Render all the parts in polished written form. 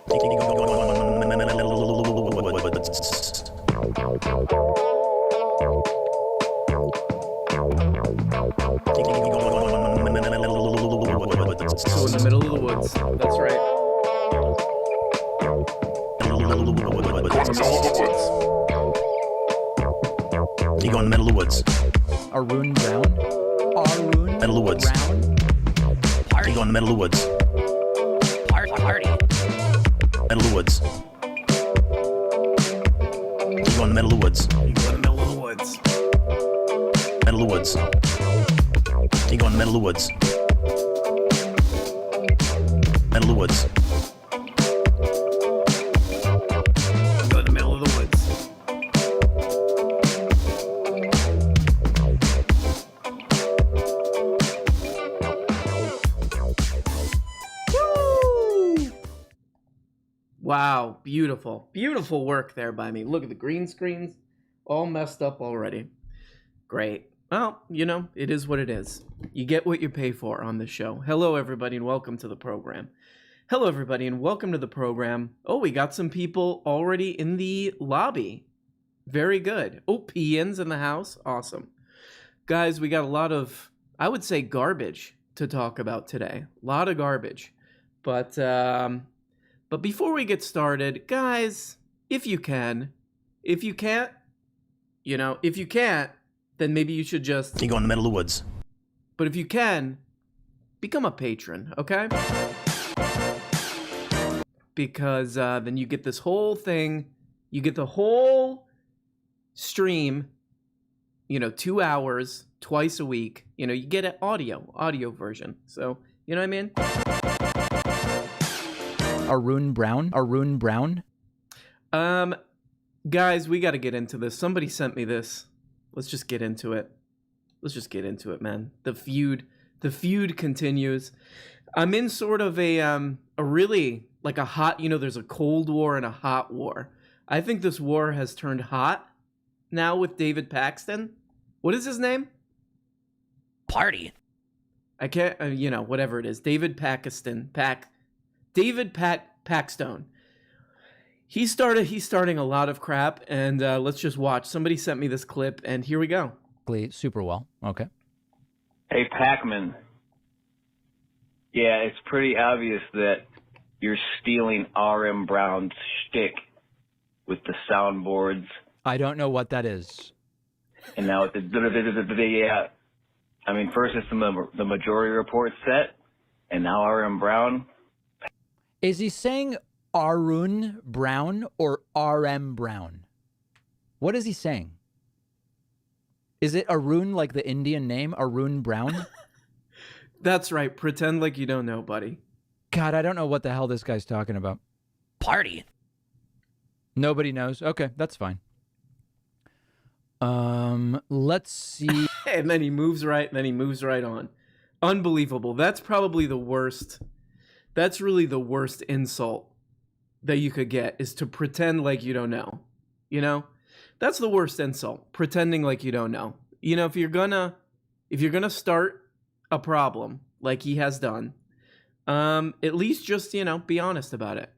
So in the middle of the woods. That's right. You go in the middle of the woods. Arun Brown? Arun Middle of the woods. Brown? You go in the middle of the woods. Party. Middle of the woods. You go in the middle of the woods. You go in the middle of the woods. Middle of the woods. You go in the middle of the woods. Middle of the woods. Go in the middle of the woods. Woo! Wow, beautiful. Beautiful work there by me. Look at the green screens, all messed up already. Great. Well, you know, it is what it is. You get what you pay for on this show. Hello, everybody, and welcome to the program. Hello, everybody, and welcome to the program. Oh, we got some people already in the lobby. Very good. Oh, Ian's in the house. Awesome. Guys, we got a lot of, I would say, garbage to talk about today. A lot of garbage. But before we get started, guys, if you can't, if you can't, then maybe you should just... You go in the middle of the woods. But if you can, become a patron, okay? Because then you get this whole thing, you get the whole stream, 2 hours, twice a week. You get an audio version. So, you know what I mean? Arun Brown? Guys, we got to get into this. Somebody sent me this. Let's just get into it. Man. The feud continues. I'm in sort of a really like a hot, there's a cold war and a hot war. I think this war has turned hot now with David Paxton. What is his name? Party. I can't, whatever it is. David Paxton. Paxstone. He's starting a lot of crap, and let's just watch. Somebody sent me this clip, and here we go. Super well. Okay. Hey, Pac-Man. Yeah, it's pretty obvious that you're stealing R.M. Brown's shtick with the soundboards. I don't know what that is. And now with the I mean, first it's the majority report set, and now R.M. Brown. Is he saying Arun Brown or R.M. Brown? What is he saying? Is it Arun like the Indian name, Arun Brown? That's right. Pretend like you don't know, buddy. God, I don't know what the hell this guy's talking about. Party. Nobody knows. Okay, that's fine. Let's see. And then he moves right, on. Unbelievable. That's probably the worst. That's really the worst insult that you could get, is to pretend like you don't know. That's the worst insult, pretending like you don't know. If you're gonna start a problem like he has done, at least just, be honest about it.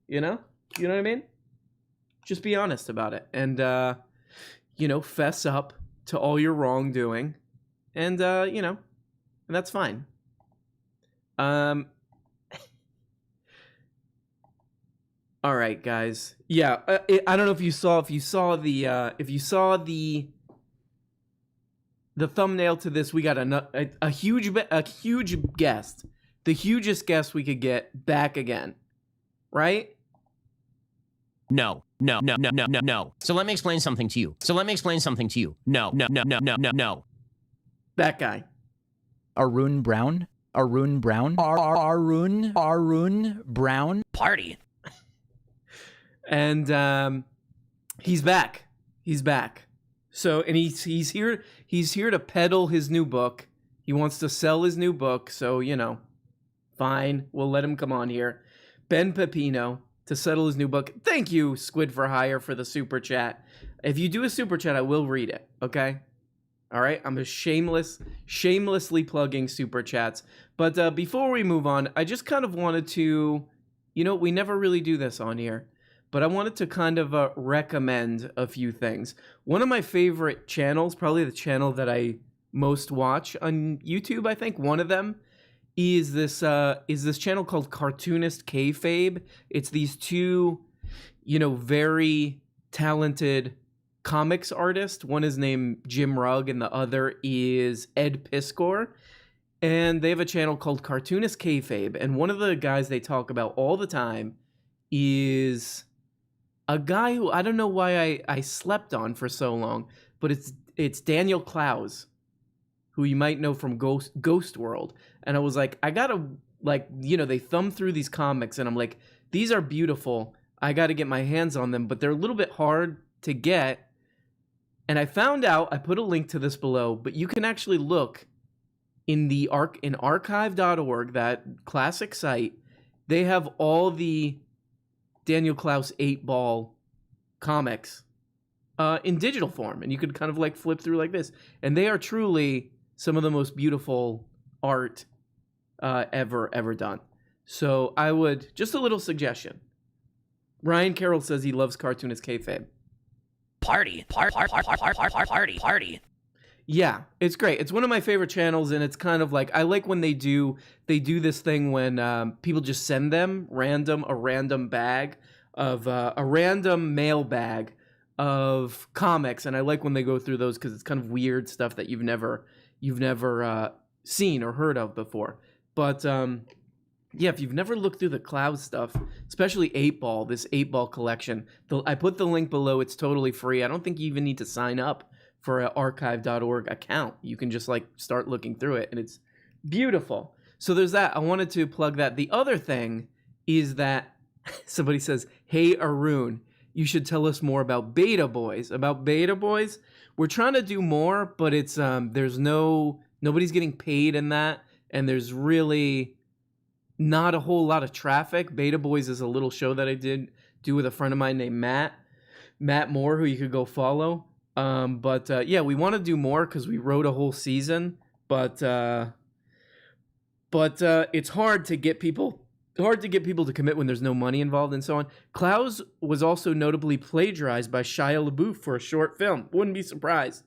You know what I mean? Just be honest about it, and fess up to all your wrongdoing, and and that's fine. All right, guys. Yeah, I don't know if you saw the thumbnail to this. We got a huge guest, the hugest guest we could get back again, right? No. So let me explain something to you. No. That guy. Arun Brown? Arun Brown? Arun Brown? Party. And he's back. So, and he's here to peddle his new book. He wants to sell his new book, so, fine, we'll let him come on here. Ben Pepino, to settle his new book. Thank you, Squid for Hire, for the super chat. If you do a super chat, I will read it, okay? All right, I'm just shamelessly plugging super chats. But before we move on, I just kind of wanted to you know, we never really do this on here, but I wanted to kind of recommend a few things. One of my favorite channels, probably the channel that I most watch on YouTube, I think one of them is this channel called Cartoonist Kayfabe. It's these two, you know, very talented comics artists. One is named Jim Rugg and the other is Ed Piskor. And they have a channel called Cartoonist Kayfabe. And one of the guys they talk about all the time is a guy who I don't know why I slept on for so long, but it's Daniel Clowes, who you might know from Ghost World. And I was like, I gotta, like, you know, they thumb through these comics and I'm like, these are beautiful. I gotta get my hands on them, but they're a little bit hard to get. And I found out, I put a link to this below, but you can actually look in archive.org, that classic site. They have all the Daniel Clowes 8-ball comics in digital form, and you could kind of like flip through like this, and they are truly some of the most beautiful art ever done. So I would, just a little suggestion. Ryan Carroll says he loves Cartoonist Kayfabe. Party. Yeah, it's great. It's one of my favorite channels, and it's kind of like, I like when they do this thing when people just send them a random bag of a random mail bag of comics, and I like when they go through those because it's kind of weird stuff that you've never seen or heard of before. But yeah, if you've never looked through the Clowes stuff, especially 8-ball, this 8-ball collection, I put the link below. It's totally free. I don't think you even need to sign up for an archive.org account. You can just like start looking through it, and it's beautiful. So there's that. I wanted to plug that. The other thing is that somebody says, "Hey Arun, you should tell us more about Beta Boys." About Beta Boys, we're trying to do more, but it's nobody's getting paid in that, and there's really not a whole lot of traffic. Beta Boys is a little show that I do with a friend of mine named Matt Moore, who you could go follow. But yeah, we want to do more because we wrote a whole season, but it's hard to get people to commit when there's no money involved and so on. Clowes was also notably plagiarized by Shia LaBeouf for a short film. Wouldn't be surprised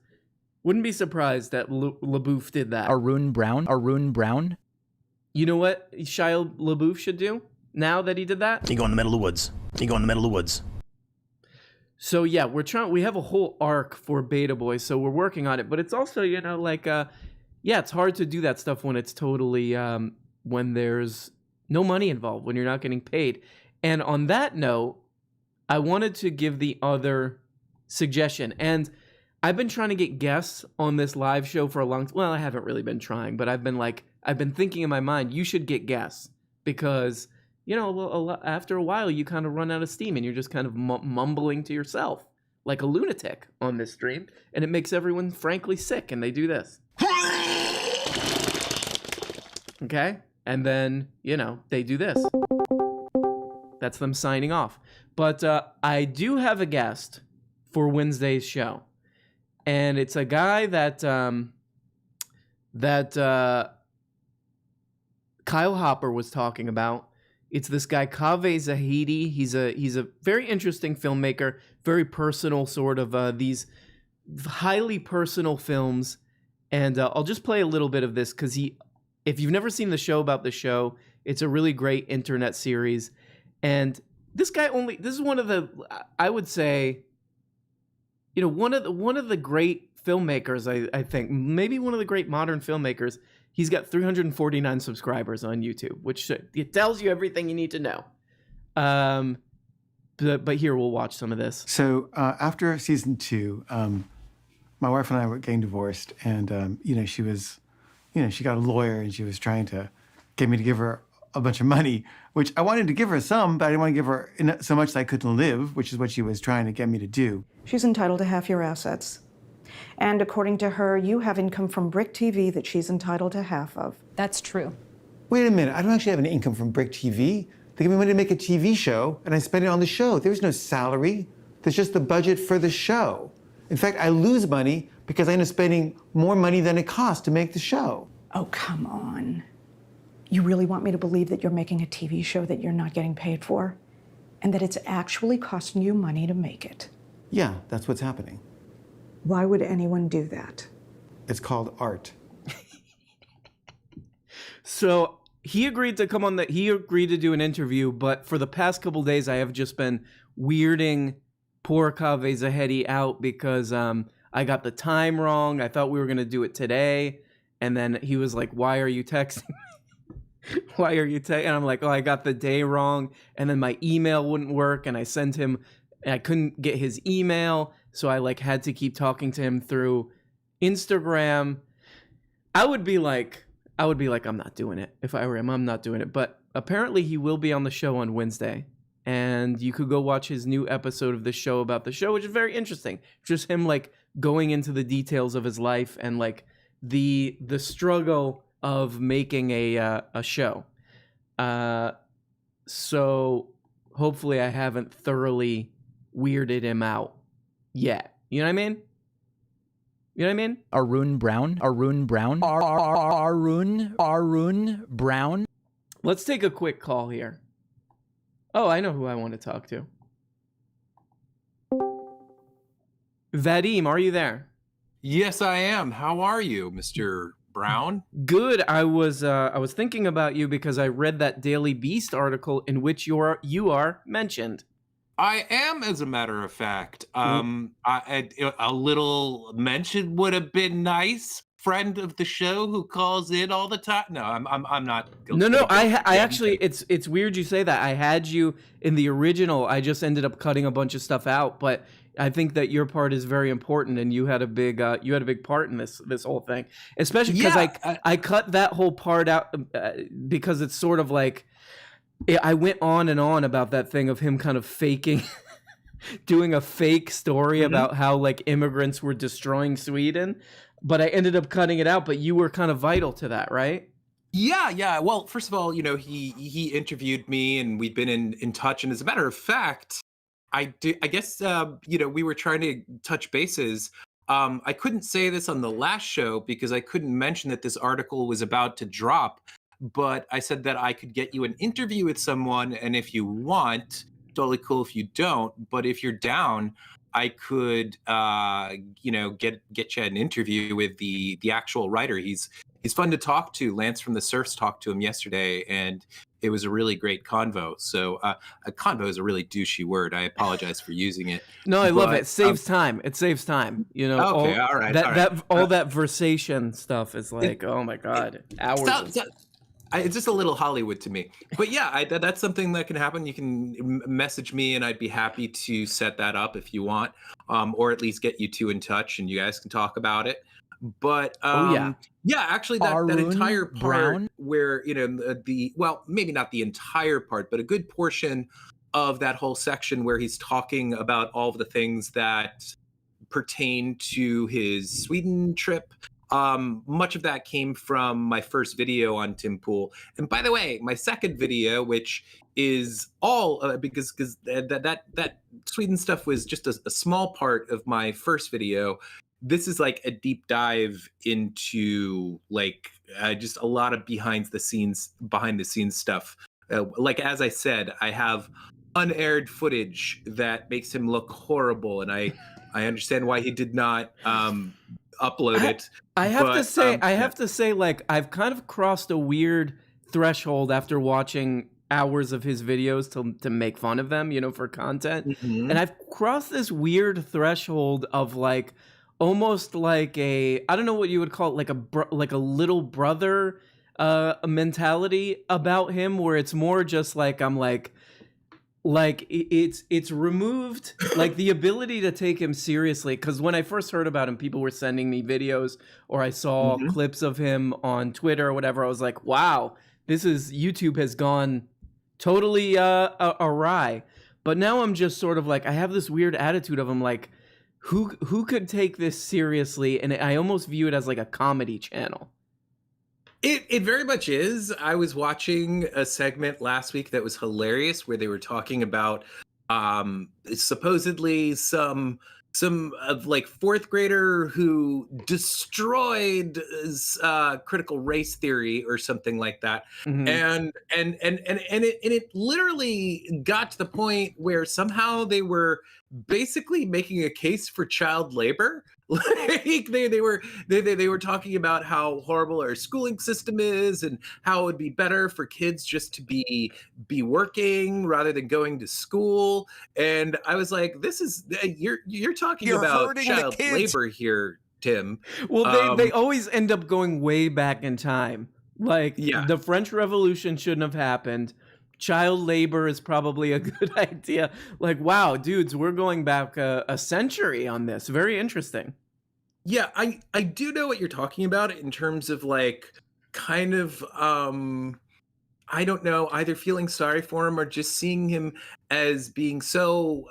that LaBeouf did that. Arun Brown. You know what Shia LaBeouf should do now that he did that? You go in the middle of the woods. So yeah, we have a whole arc for Beta Boys, so we're working on it. But it's also, you know, like, yeah, it's hard to do that stuff when it's totally, when there's no money involved, when you're not getting paid. And on that note, I wanted to give the other suggestion. And I've been trying to get guests on this live show for a long time. Well, I haven't really been trying, but I've been thinking in my mind, you should get guests because, you know, after a while, you kind of run out of steam and you're just kind of mumbling to yourself like a lunatic on this stream. And it makes everyone frankly sick. And they do this. Okay. And then, you know, they do this. That's them signing off. But I do have a guest for Wednesday's show. And it's a guy that Kyle Hopper was talking about. It's this guy, Kaveh Zahidi. He's a very interesting filmmaker, very personal sort of these highly personal films. And I'll just play a little bit of this because if you've never seen the show about the show, it's a really great internet series. And this guy this is one of the, I would say, you know, one of the great filmmakers, I think, maybe one of the great modern filmmakers. He's got 349 subscribers on YouTube, which it tells you everything you need to know. But here, we'll watch some of this. So after season 2, my wife and I were getting divorced, and you know, she got a lawyer, and she was trying to get me to give her a bunch of money, which I wanted to give her some, but I didn't want to give her so much that I couldn't live, which is what she was trying to get me to do. She's entitled to half your assets. And according to her, you have income from Brick TV that she's entitled to half of. That's true. Wait a minute, I don't actually have any income from Brick TV. They give me money to make a TV show, and I spend it on the show. There's no salary. There's just the budget for the show. In fact, I lose money because I end up spending more money than it costs to make the show. Oh, come on. You really want me to believe that you're making a TV show that you're not getting paid for? And that it's actually costing you money to make it? Yeah, that's what's happening. Why would anyone do that? It's called art. So he agreed to come on he agreed to do an interview, but for the past couple days I have just been weirding poor Cave Zahedi out because I got the time wrong. I thought we were gonna do it today, and then he was like, "Why are you texting me? Why are you texting?" And I'm like, "Oh, I got the day wrong." And then my email wouldn't work, and I sent him, and I couldn't get his email, so I like had to keep talking to him through Instagram. I would be like, I'm not doing it. If I were him, I'm not doing it. But apparently he will be on the show on Wednesday. And you could go watch his new episode of the show about the show, which is very interesting. Just him like going into the details of his life and like the struggle of making a show. So hopefully I haven't thoroughly weirded him out yet. You know what I mean? You know what I mean? Arun Brown. Arun Brown. Let's take a quick call here. Oh, I know who I want to talk to. Vadim, are you there? Yes, I am. How are you, Mr. Brown? Good. I was thinking about you because I read that Daily Beast article in which you are mentioned. I am, as a matter of fact. A little mention would have been nice. Friend of the show who calls in all the time. No, I'm not. No. I actually, it's weird you say that. I had you in the original. I just ended up cutting a bunch of stuff out, but I think that your part is very important, and you had a big part in this whole thing, especially because I cut that whole part out because it's sort of like. I went on and on about that thing of him kind of faking, doing a fake story about how like immigrants were destroying Sweden, but I ended up cutting it out. But you were kind of vital to that, right? Yeah. Well, first of all, he interviewed me, and we've been in touch. And as a matter of fact, I guess we were trying to touch bases. I couldn't say this on the last show because I couldn't mention that this article was about to drop. But I said that I could get you an interview with someone, and if you want, totally cool if you don't. But if you're down, I could, get you an interview with the actual writer. He's fun to talk to. Lance from the Surfs talked to him yesterday, and it was a really great convo. So a convo is a really douchey word. I apologize for using it. No, I love it. It saves time. It saves time. You know. Okay, all right. That versation stuff is like, oh my god, hours. It's just a little Hollywood to me. But yeah, that's something that can happen. You can message me, and I'd be happy to set that up if you want, or at least get you two in touch, and you guys can talk about it. But actually, that entire part where well, maybe not the entire part, but a good portion of that whole section where he's talking about all of the things that pertain to his Sweden trip. Much of that came from my first video on Tim Pool. And by the way, my second video, which is all because that Sweden stuff was just a small part of my first video. This is like a deep dive into like just a lot of behind the scenes stuff. Like, as I said, I have unaired footage that makes him look horrible, and I understand why he did not upload it. I have to say, like, I've kind of crossed a weird threshold after watching hours of his videos to make fun of them, for content. And I've crossed this weird threshold of like almost like I don't know what you would call it, like a little brother mentality about him, where it's more just like I'm like it's removed like the ability to take him seriously, because when I first heard about him, people were sending me videos or I saw clips of him on Twitter or whatever. I was like, wow, YouTube has gone totally awry. But now I'm just sort of like, I have this weird attitude of him, like who could take this seriously, and I almost view it as like a comedy channel. It very much is. I was watching a segment last week that was hilarious where they were talking about supposedly some like fourth grader who destroyed critical race theory or something like that. Mhm. And it literally got to the point where somehow they were basically making a case for child labor. Like they were talking about how horrible our schooling system is and how it would be better for kids just to be working rather than going to school. And I was like, this is you're talking about hurting the child kids. labor here, Tim. Well, they always end up going way back in time. Like, Yeah. the French Revolution shouldn't have happened. Child labor is probably a good idea. Like, wow, dudes, we're going back a century on this. Very interesting. Yeah, I do know what you're talking about in terms of like kind of I don't know, either feeling sorry for him or just seeing him as being so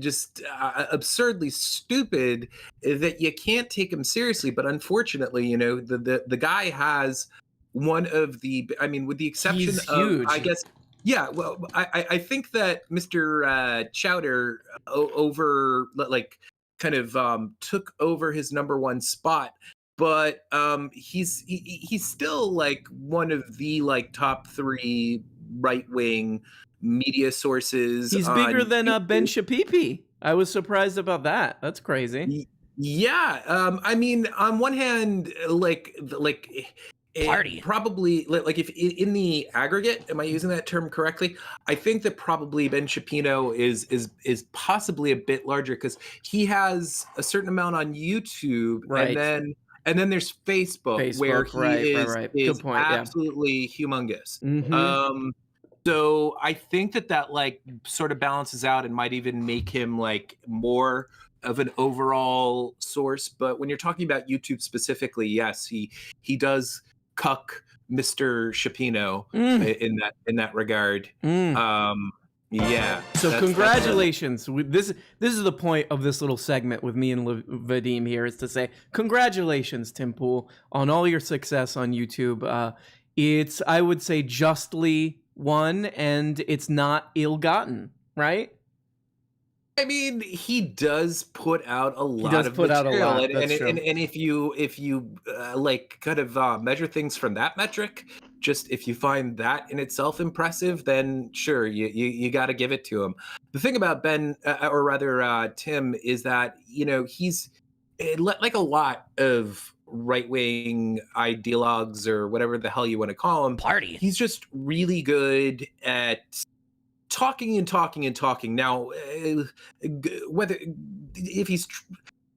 just absurdly stupid that you can't take him seriously. But unfortunately, you know, the guy has one of the, I mean, with the exception He's of, huge. I guess, yeah, well, I think that Mr. Chowder over, like, kind of took over his number one spot, but he's still like one of the like top 3 right wing media sources. He's bigger on than Ben YouTube. Shapiro. I was surprised about that. That's crazy. Yeah, I mean, on one hand, like Party. probably like if in the aggregate, am I using that term correctly? I think that probably Ben Shapiro is possibly a bit larger because he has a certain amount on YouTube, Right. and then there's Facebook where he right. Good is point, yeah. absolutely humongous. Mhm. So I think that like sort of balances out and might even make him like more of an overall source. But when you're talking about YouTube specifically, yes, he does cuck Mr. Shapiro in that regard. Yeah. So that's- congratulations. This is the point of this little segment with me and Vadim here, is to say congratulations, Tim Pool, on all your success on YouTube. It's, I would say, justly won, and it's not ill-gotten, right? I mean, he does put out a lot does of put out a material, lot, that's true. and if you like kind of measure things from that metric, just if you find that in itself impressive, then sure, you got to give it to him. The thing about Ben, or rather Tim, is that, you know, he's like a lot of right-wing ideologues or whatever the hell you want to call him. Party. He's just really good at talking and talking and talking. Now, whether if he's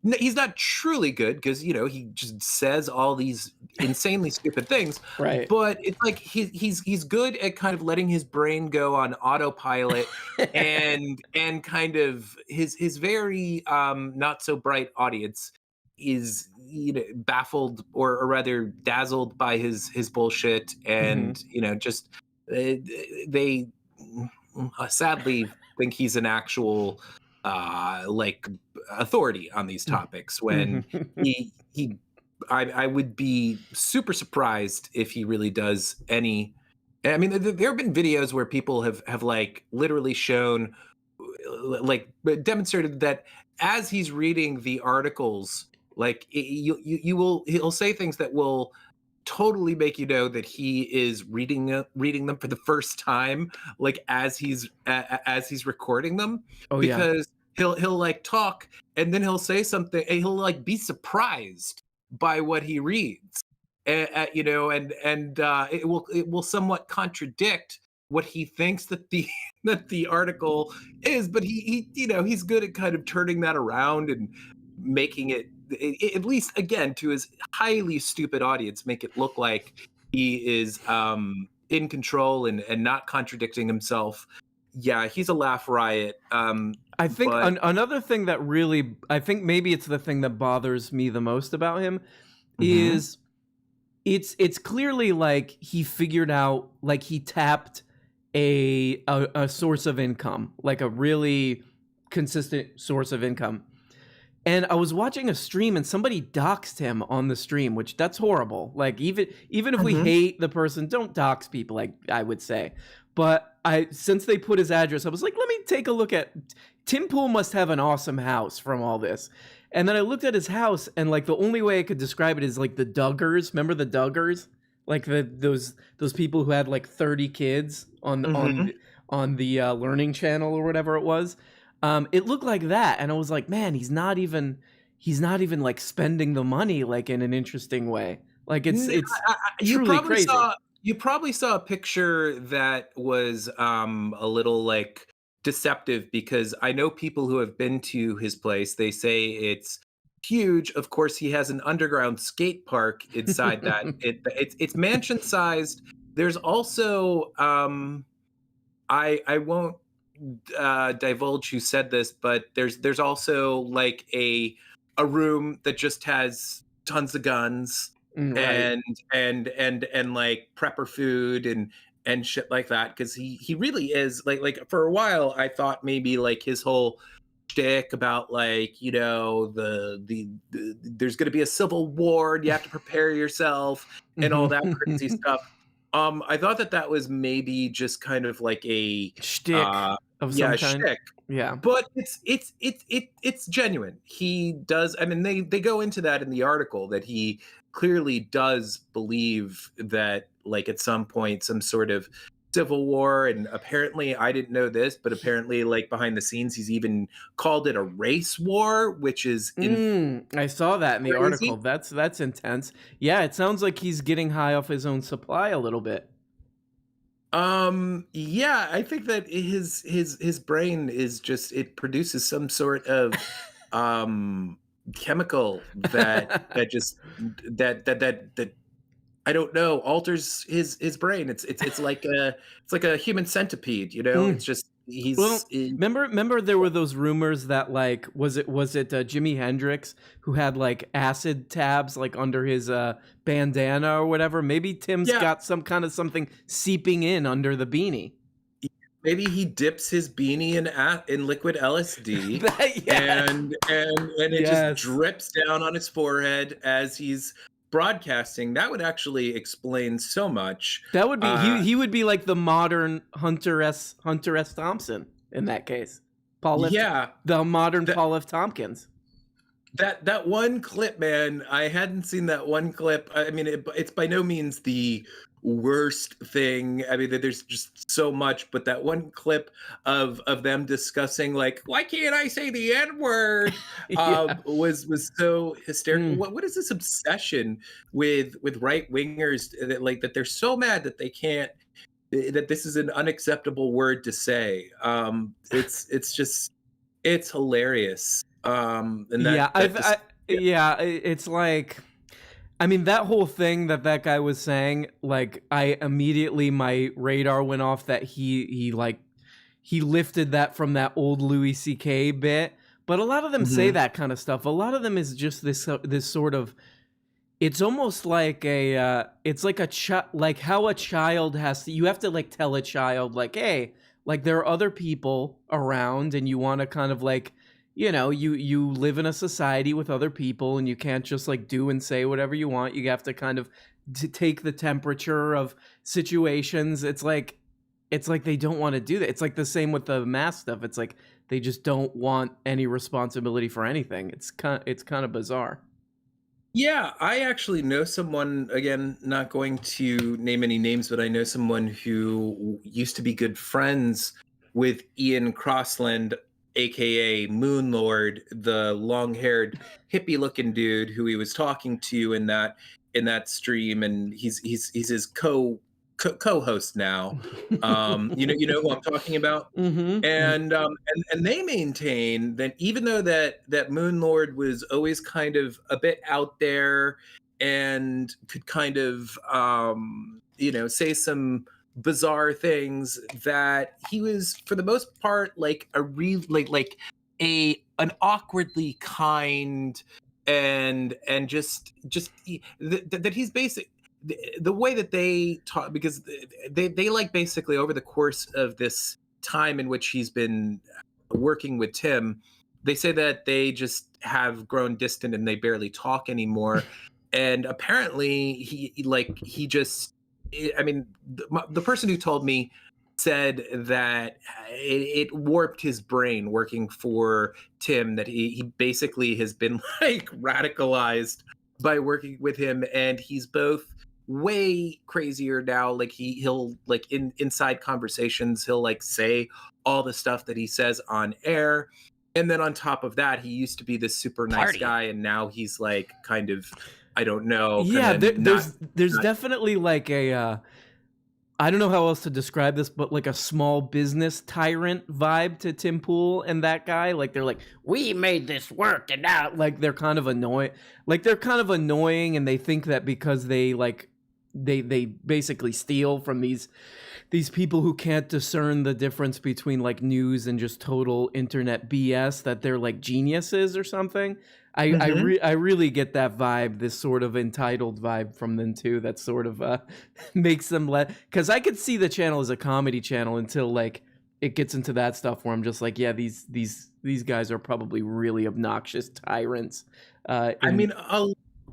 not truly good, because, you know, he just says all these insanely stupid things, Right. but it's like he's good at kind of letting his brain go on autopilot and kind of his very not so bright audience is, you know, baffled or rather dazzled by his bullshit, and you know, just they sadly think he's an actual like authority on these topics, when I would be super surprised if he really does any. I mean, there have been videos where people have like literally shown, like, demonstrated that as he's reading the articles, like he'll say things that will totally make you know that he is reading them for the first time, like as he's recording them. Oh, yeah. Because he'll like talk and then he'll say something and he'll like be surprised by what he reads, you know, and it will somewhat contradict what he thinks that the article is, but he you know, he's good at kind of turning that around and making it, at least again to his highly stupid audience, make it look like he is in control and not contradicting himself. Yeah, he's a laugh riot. I think another thing that really, I think maybe it's the thing that bothers me the most about him, is it's clearly like he figured out, like he tapped a source of income, like a really consistent source of income. And I was watching a stream and somebody doxed him on the stream, which that's horrible. Like even if we hate the person, don't dox people, like I would say. But I since they put his address, I was like, let me take a look at. Tim Pool must have an awesome house from all this. And then I looked at his house, and like the only way I could describe it is like the Duggars. Remember the Duggars? Like those people who had like 30 kids on the Learning Channel or whatever it was. It looked like that, and I was like, man, he's not even like spending the money like in an interesting way. Like it's truly crazy. You probably saw a picture that was a little like deceptive, because I know people who have been to his place. They say it's huge. Of course, he has an underground skate park inside that. It's mansion sized. There's also I won't divulge who said this, but there's also like a room that just has tons of guns Right. and like prepper food and shit like that, because he really is like for a while I thought maybe like his whole shtick about like, you know, the there's going to be a civil war and you have to prepare yourself and all that crazy stuff. I thought that was maybe just kind of like a Shtick of some kind. shtick. Yeah. But it's genuine. He does. I mean, they go into that in the article, that he clearly does believe that like at some point some sort of civil war, and apparently I didn't know this, but apparently like behind the scenes he's even called it a race war, which is I saw that in the crazy. article. That's intense. Yeah, it sounds like he's getting high off his own supply a little bit. Yeah, I think that his brain is just, it produces some sort of chemical that just that I don't know, alters his brain. It's like a human centipede, you know? It's just Well, remember there were those rumors that like was it Jimi Hendrix who had like acid tabs like under his bandana or whatever? Maybe Tim's got some kind of something seeping in under the beanie. Maybe he dips his beanie in liquid LSD and it just drips down on his forehead as he's broadcasting. That would actually explain so much. That would be he would be like the modern Hunter S. Thompson in that case. The modern Paul F. Tompkins. That one clip, man, I hadn't seen that one clip. I mean, it's by no means the worst thing. I mean, there's just so much, but that one clip of them discussing like, why can't I say the N-word was so hysterical. What is this obsession with right wingers that they're so mad that they can't, that this is an unacceptable word to say. It's hilarious. It's like, I mean, that whole thing that guy was saying, like, I immediately, my radar went off that he lifted that from that old Louis C.K. bit. But a lot of them say that kind of stuff. A lot of them is just this sort of, it's almost like it's like like how a child has to, you have to like tell a child like, hey, like there are other people around and you want to kind of like, you know, you live in a society with other people and you can't just like do and say whatever you want. You have to kind of take the temperature of situations. It's like they don't want to do that. It's like the same with the mask stuff. It's like they just don't want any responsibility for anything. It's kind of bizarre. Yeah, I actually know someone, again, not going to name any names, but I know someone who used to be good friends with Ian Crossland, aka Moon Lord, the long-haired hippie-looking dude who he was talking to in that stream, and he's his co-host now. You know who I'm talking about. And they maintain that even though that Moon Lord was always kind of a bit out there and could kind of say some bizarre things, that he was for the most part like an awkwardly kind and just that he's basic. The way that they talk, because they like basically over the course of this time in which he's been working with Tim, they say that they just have grown distant and they barely talk anymore. And apparently the person who told me said that it warped his brain working for Tim, that he basically has been like radicalized by working with him, and he's both way crazier now. Like he'll like inside conversations, he'll like say all the stuff that he says on air. And then on top of that, he used to be this super nice Party. guy, and now he's like kind of, I don't know. Yeah, kinda there's not- definitely like a I don't know how else to describe this, but like a small business tyrant vibe to Tim Pool and that guy. Like they're like, we made this work, and now like they're kind of annoying. Like they're kind of annoying, and they think that because they like they basically steal from these people who can't discern the difference between like news and just total internet BS, that they're like geniuses or something. I really get that vibe, this sort of entitled vibe from them too. That sort of makes them because I could see the channel as a comedy channel until like it gets into that stuff where I'm just like, yeah, these guys are probably really obnoxious tyrants. I mean,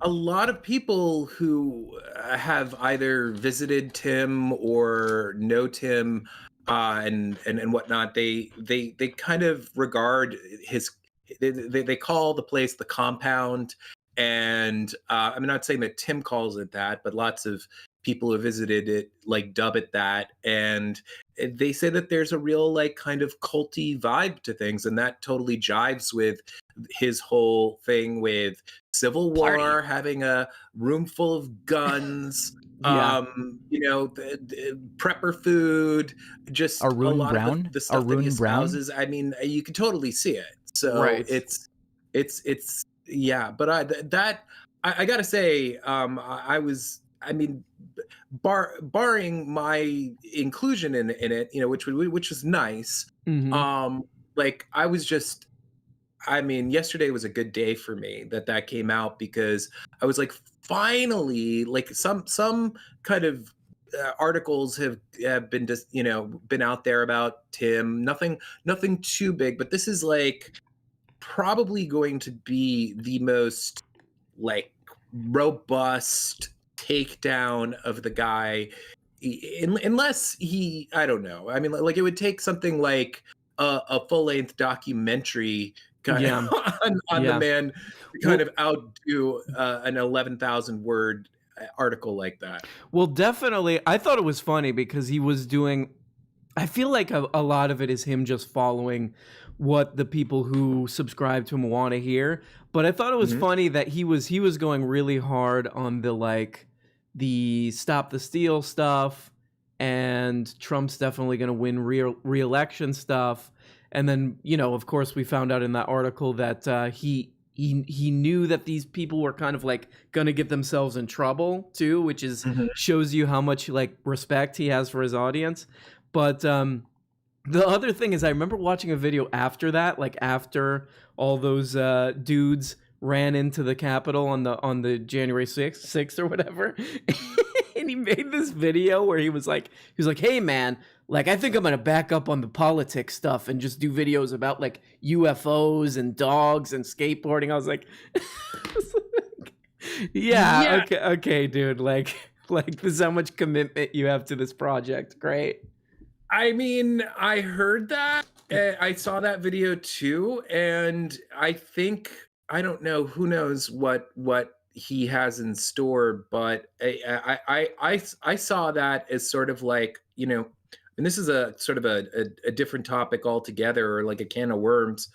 a lot of people who have either visited Tim or know Tim and whatnot, they kind of regard his they call the place the compound. And I'm not saying that Tim calls it that, but lots of people who visited it like dub it that. And they say that there's a real like kind of culty vibe to things, and that totally jives with his whole thing with Civil War, Party. having a room full of guns. Yeah. The prepper food, just Arun a lot Brown? of the stuff that Arun he Brown? espouses. I mean, you can totally see it. So Right. it's yeah. But I gotta say, barring my inclusion in it, which was nice. Mhm. Like I was just, yesterday was a good day for me that came out, because I was like, finally, like some kind of articles have been just been out there about Tim. Nothing too big, but this is like probably going to be the most like robust takedown of the guy, unless he, I don't know. I mean, like it would take something like a full-length documentary kind Yeah. of on Yeah. the man to kind of outdo an 11,000 word article like that. Well, definitely. I thought it was funny because he was doing. I feel like a lot of it is him just following what the people who subscribe to him want to hear. But I thought it was funny that he was going really hard on the stop the steal stuff, and Trump's definitely going to win re-election stuff. And then, of course, we found out in that article that he knew that these people were kind of like going to get themselves in trouble too, which is shows you how much like respect he has for his audience. But the other thing is, I remember watching a video after that, like after all those dudes ran into the Capitol on the January 6th or whatever. And he made this video where he was like, hey man, like I think I'm gonna back up on the politics stuff and just do videos about like UFOs and dogs and skateboarding. I was like, yeah. Okay, dude. Like this is how much commitment you have to this project. Great. I mean, I heard that. I saw that video too, and I think, I don't know, who knows what he has in store, but I saw that as sort of like, and this is a sort of a different topic altogether, or like a can of worms.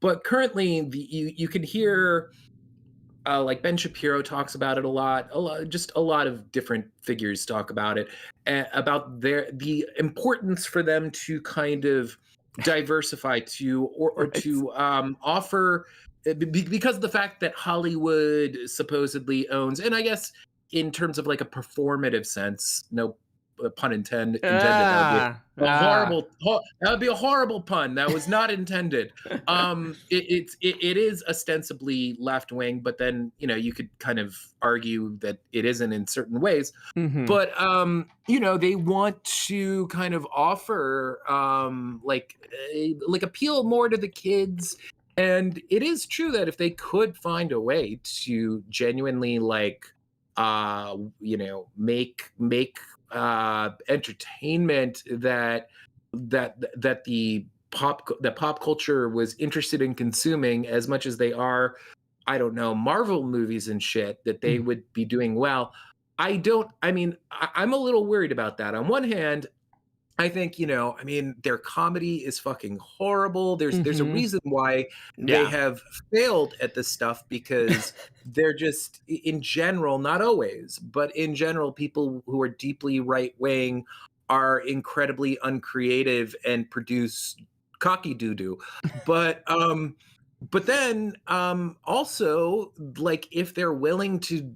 But currently, you can hear like Ben Shapiro talks about it a lot, just a lot of different figures talk about it, about the importance for them to kind of diversify or Right. to offer, because of the fact that Hollywood supposedly owns, and I guess in terms of like a performative sense, no pun intended, that would be a horrible pun. That was not intended. It is ostensibly left wing, but then you could kind of argue that it isn't in certain ways. Mhm. But they want to kind of offer like appeal more to the kids. And it is true that if they could find a way to genuinely like make entertainment that the pop culture was interested in consuming as much as they are, I don't know, Marvel movies and shit, that they would be doing well. I'm a little worried about that. On one hand, I think, their comedy is fucking horrible. There's a reason why they have failed at this stuff, because they're just, in general, not always, but in general, people who are deeply right-wing are incredibly uncreative and produce cocky doo-doo. But then also, like, if they're willing to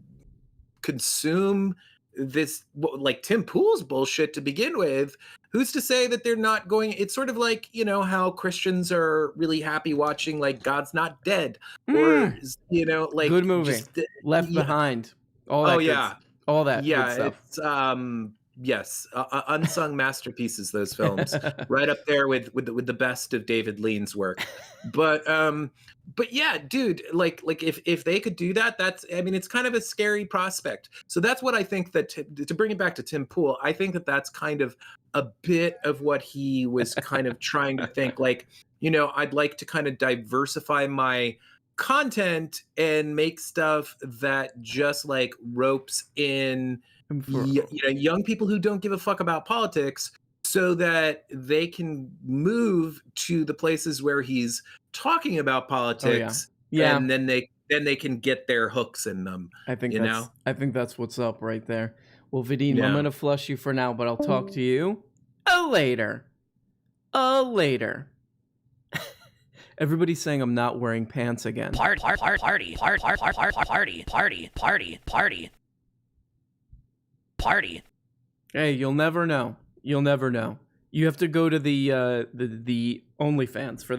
consume this, like Tim Pool's bullshit to begin with, who's to say that they're not going? It's sort of like, how Christians are really happy watching, like, God's Not Dead, or like, good movie, Left Behind, all that. All that. Yeah, good stuff. it's yes, unsung masterpieces. Those films, right up there with the best of David Lean's work. But yeah, dude, like if they could do that, it's kind of a scary prospect. So that's what I think, that to bring it back to Tim Pool, I think that's kind of a bit of what he was kind of trying to think, like, I'd like to kind of diversify my content and make stuff that just like ropes in young people who don't give a fuck about politics, so that they can move to the places where he's talking about politics. And then they can get their hooks in them. I think that's what's up right there. Well, Vadim, I'm gonna flush you for now, but I'll talk to you later. Everybody's saying I'm not wearing pants again. Party. Hey, you'll never know. You have to go to the OnlyFans for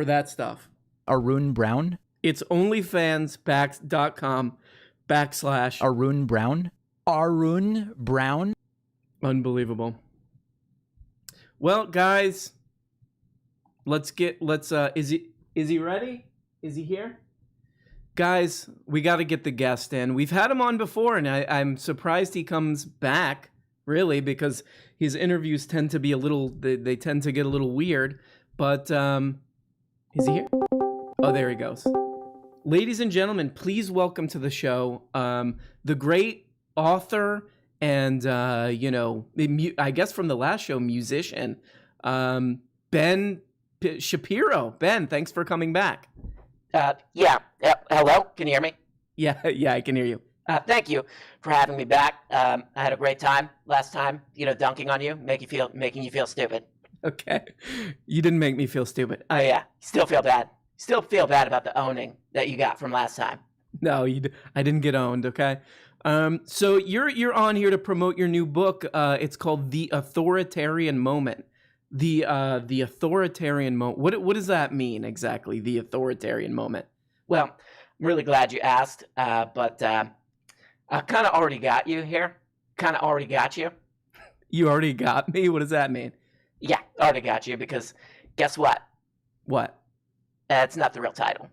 that stuff. Arun Brown? It's onlyfans.com/ Arun Brown? Arun Brown? Unbelievable. Well, guys, is he ready? Is he here? Guys, we got to get the guest in. We've had him on before, and I'm surprised he comes back, really, because his interviews tend to be they tend to get a little weird. But is he here? Oh, there he goes. Ladies and gentlemen, please welcome to the show the great author and, I guess from the last show, musician, Ben Shapiro. Ben, thanks for coming back. Hello, can you hear me? Yeah, I can hear you. Thank you for having me back. I had a great time last time, dunking on you, making you feel stupid. Okay. You didn't make me feel stupid. Oh yeah, still feel bad. Still feel bad about the owning that you got from last time. No, I didn't get owned, okay? So you're on here to promote your new book. It's called The Authoritarian Moment. The authoritarian moment. What does that mean exactly? The authoritarian moment. Well, I'm really glad you asked, but I kind of already got you here. Kind of already got you. You already got me? What does that mean? Yeah, already got you, because guess what? What? It's not the real title.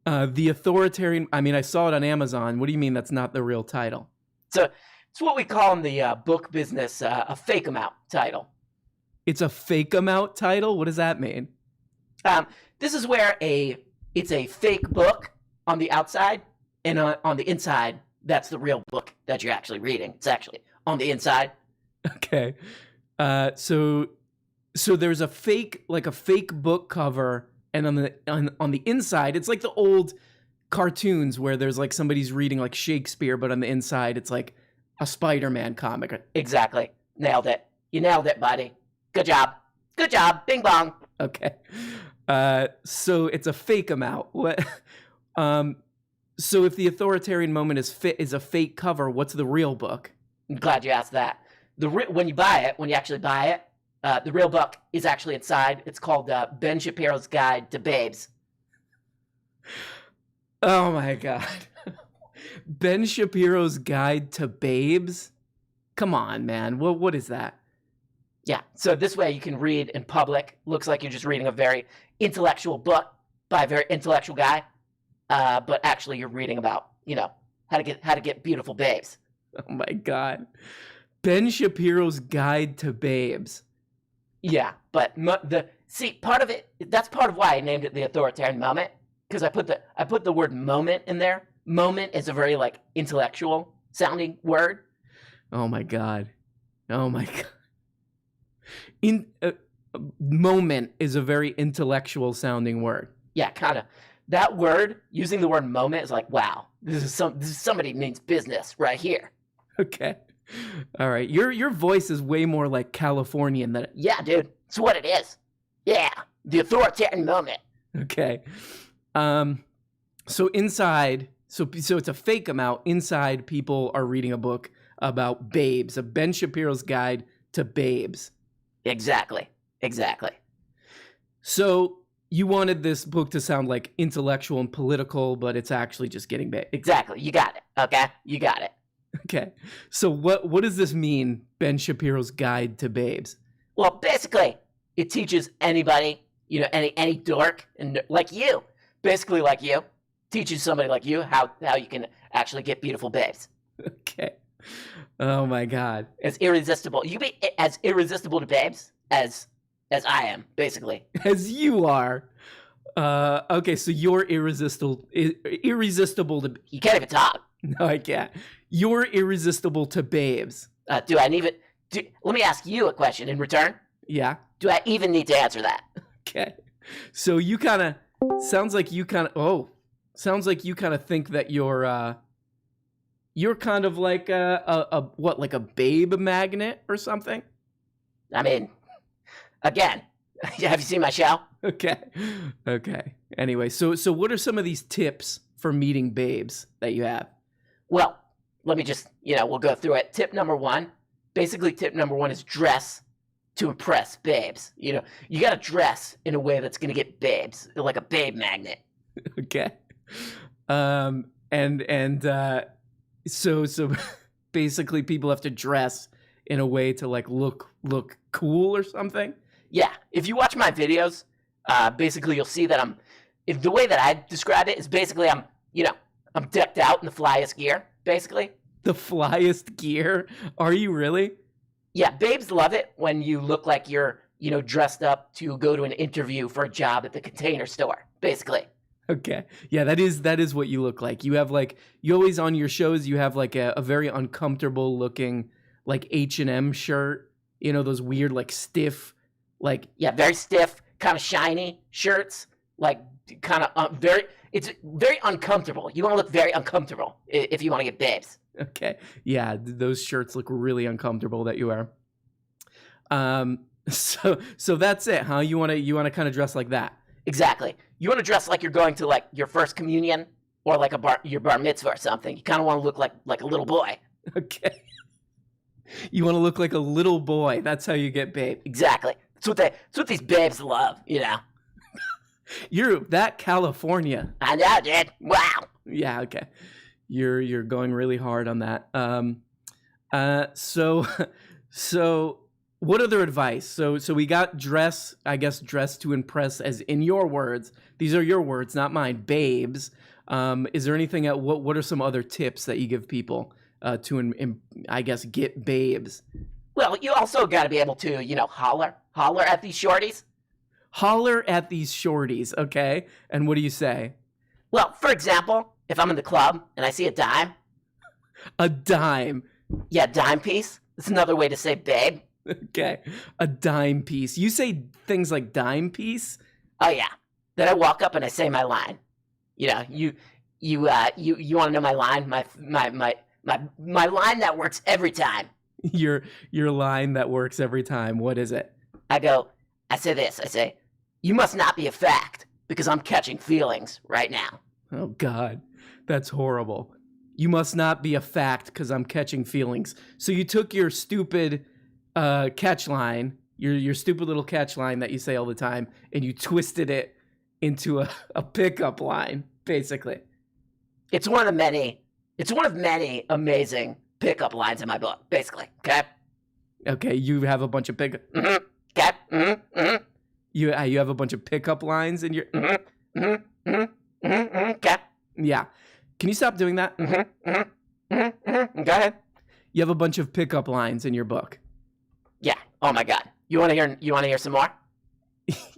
The authoritarian. I saw it on Amazon. What do you mean that's not the real title? So it's what we call in the book business a fake amount title. It's a fake amount title? What does that mean? This is where it's a fake book on the outside, and on the inside, that's the real book that you're actually reading. It's actually on the inside. Okay. So there's a fake book cover, and on the inside, it's like the old cartoons where there's like somebody's reading like Shakespeare, but on the inside, it's like a Spider-Man comic. Exactly. Nailed it. You nailed it, buddy. Good job. Good job. Bing bong. Okay. So it's a fake amount. What? So if the authoritarian moment is a fake cover, what's the real book? I'm glad you asked that. When you actually buy it, the real book is actually inside. It's called Ben Shapiro's Guide to Babes. Oh my God. Ben Shapiro's Guide to Babes? Come on, man. What is that? Yeah, so this way you can read in public. Looks like you're just reading a very intellectual book by a very intellectual guy. But actually you're reading about, how to get beautiful babes. Oh my God. Ben Shapiro's Guide to Babes. Yeah, but part of it, that's part of why I named it the authoritarian moment, because I put the word moment in there. Moment is a very like intellectual sounding word. Oh my God. Oh my God. Moment is a very intellectual sounding word. Yeah, kind of. That word, using the word moment, is like, wow, this is somebody means business right here. Okay. All right. Your voice is way more like Californian than. Yeah, dude. It's what it is. Yeah, the authoritarian moment. Okay. So inside, so it's a fake amount. Inside, people are reading a book about babes, a Ben Shapiro's Guide to Babes. Exactly. So you wanted this book to sound like intellectual and political, but it's actually just getting babes. Exactly. You got it. Okay? You got it. Okay. So what does this mean, Ben Shapiro's Guide to Babes? Well, basically, it teaches anybody, any dork and like you, basically like you, teaches somebody like you how you can actually get beautiful babes. Okay. Oh my God. It's irresistible. You can be as irresistible to babes as I am, basically. As you are. Okay, so you're irresistible to. You can't even talk. No, I can't. You're irresistible to babes. Let me ask you a question in return. Yeah. Do I even need to answer that? Okay. So you kind of sounds like you kind of think that you're kind of like like a babe magnet or something? I mean, again, have you seen my show? Okay. Anyway, so what are some of these tips for meeting babes that you have? Well, let me just, we'll go through it. Tip number one is dress to impress babes. You got to dress in a way that's going to get babes, like a babe magnet. Okay. So basically people have to dress in a way to like look cool or something. Yeah. If you watch my videos, basically you'll see that the way that I describe it is basically I'm decked out in the flyest gear, basically. The flyest gear? Are you really? Yeah, babes love it when you look like you're, dressed up to go to an interview for a job at the Container Store, basically. Okay. Yeah, that is what you look like. You have you always on your shows, you have like a very uncomfortable looking like H&M shirt, those weird like stiff, like. Yeah, very stiff, kind of shiny shirts, like kind of it's very uncomfortable. You want to look very uncomfortable if you want to get babes. Okay. Yeah, those shirts look really uncomfortable that you wear. So that's it, huh? You want to kind of dress like that. Exactly. You want to dress like you're going to like your first communion or like your bar mitzvah or something. You kind of want to look like a little boy. Okay. You want to look like a little boy. That's how you get babe. Exactly. That's what these babes love, You're that California. I know, dude. Wow. Yeah, okay. You're going really hard on that. So what other advice? So we got dress to impress, as in your words. These are your words, not mine. Babes. Is there anything what are some other tips that you give people to get babes? Well, you also got to be able to, holler at these shorties. Holler at these shorties, okay? And what do you say? Well, for example, if I'm in the club and I see a dime. A dime? Yeah, dime piece. That's another way to say babe. Okay, a dime piece. You say things like dime piece? Oh yeah. Then I walk up and I say my line. You want to know my line? My line that works every time. Your line that works every time. What is it? I say this. I say, you must not be a fact because I'm catching feelings right now. Oh God, that's horrible. You must not be a fact because I'm catching feelings. So you took your stupid catch line, your stupid little catch line that you say all the time, and you twisted it into a pickup line, basically. It's one of many amazing pickup lines in my book, basically. Okay. Okay, you have a bunch of pickup. Mm-hmm. Okay. Mm-hmm. Mm-hmm. You have a bunch of pickup lines in your. Mm-hmm. Mm-hmm. Mm-hmm. Okay. Yeah. Can you stop doing that? Go ahead. You have a bunch of pickup lines in your book. Yeah. Oh my God. You want to hear? You want to hear some more?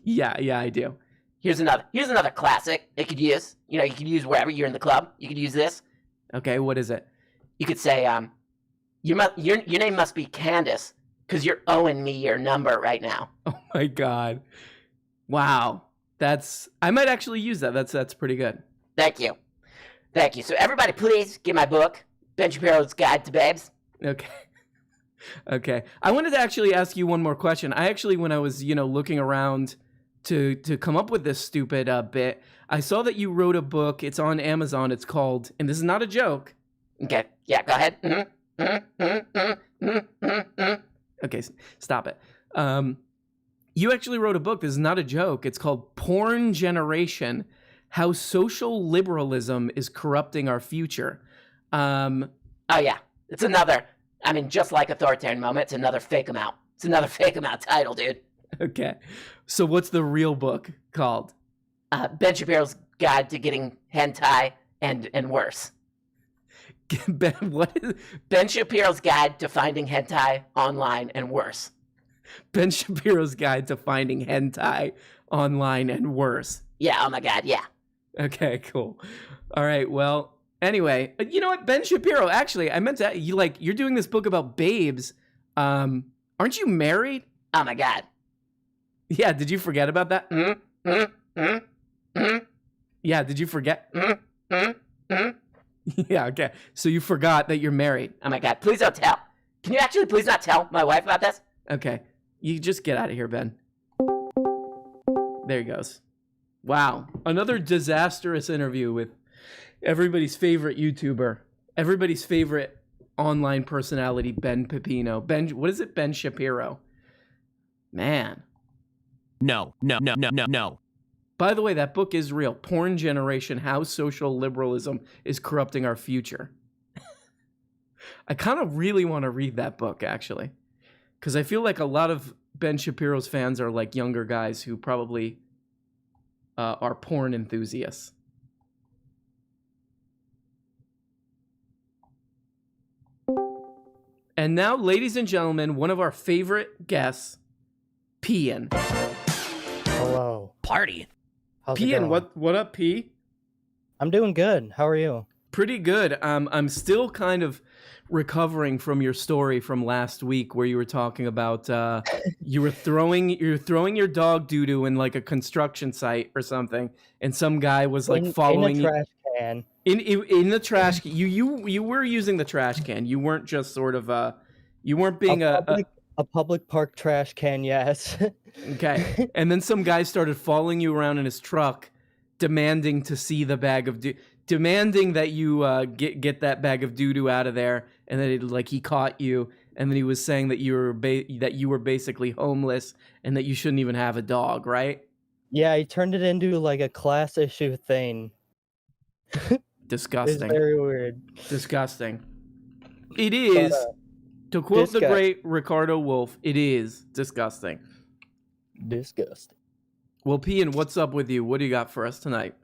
Yeah, I do. Here's another classic. It could use. You could use wherever you're in the club. You could use this. Okay, what is it? You could say, your name must be Candace, because you're owing me your number right now. Oh my God. Wow. I might actually use that. That's pretty good. Thank you. So everybody, please get my book, Ben Shapiro's Guide to Babes. Okay. I wanted to actually ask you one more question. When I was, looking around to come up with this stupid bit, I saw that you wrote a book. It's on Amazon. It's called, and this is not a joke. Okay. Yeah, go ahead. Okay, stop it. You actually wrote a book. This is not a joke. It's called Porn Generation: How Social Liberalism is Corrupting Our Future. Oh yeah, it's another. Just like Authoritarian Moment, it's another fake them out. It's another fake them out title, dude. Okay, so what's the real book called? Ben Shapiro's Guide to Getting Hentai and Worse. What is Ben Shapiro's Guide to Finding Hentai Online and Worse. Ben Shapiro's Guide to Finding Hentai Online and Worse. Yeah, oh my God, yeah. Okay, cool. All right, well, anyway, you know what, Ben Shapiro, actually, I meant to, you're doing this book about babes. Aren't you married? Oh my God. Yeah, did you forget about that? Yeah, did you forget? Yeah, okay. So you forgot that you're married. Oh my God, please don't tell. Can you actually please not tell my wife about this? Okay. You just get out of here, Ben. There he goes. Wow. Another disastrous interview with everybody's favorite YouTuber, everybody's favorite online personality, Ben Pepino. What is it? Ben Shapiro. Man. No. By the way, that book is real. Porn Generation: How Social Liberalism is Corrupting Our Future. I kind of really want to read that book, actually, because I feel like a lot of Ben Shapiro's fans are like younger guys who probably are porn enthusiasts. And now, ladies and gentlemen, one of our favorite guests, Pian. Hello. Party. How's it Pian, going? what up, P? I'm doing good. How are you? Pretty good. I'm still kind of recovering from your story from last week where you were talking about you were throwing your dog doo-doo in like a construction site or something, and some guy was like following in a trash can. In the trash can. You were using the trash can. You weren't just sort of you weren't being a public park trash can, yes. Okay. And then some guy started following you around in his truck, demanding to see the bag of demanding that you get that bag of doo-doo out of there, and then he caught you, and then he was saying that you were basically homeless and that you shouldn't even have a dog, right? Yeah, he turned it into like a class issue thing. Disgusting. It's very weird. Disgusting. It is, to quote the great Ricardo Wolf, it is disgusting. Disgusting. Well, Pian, what's up with you? What do you got for us tonight?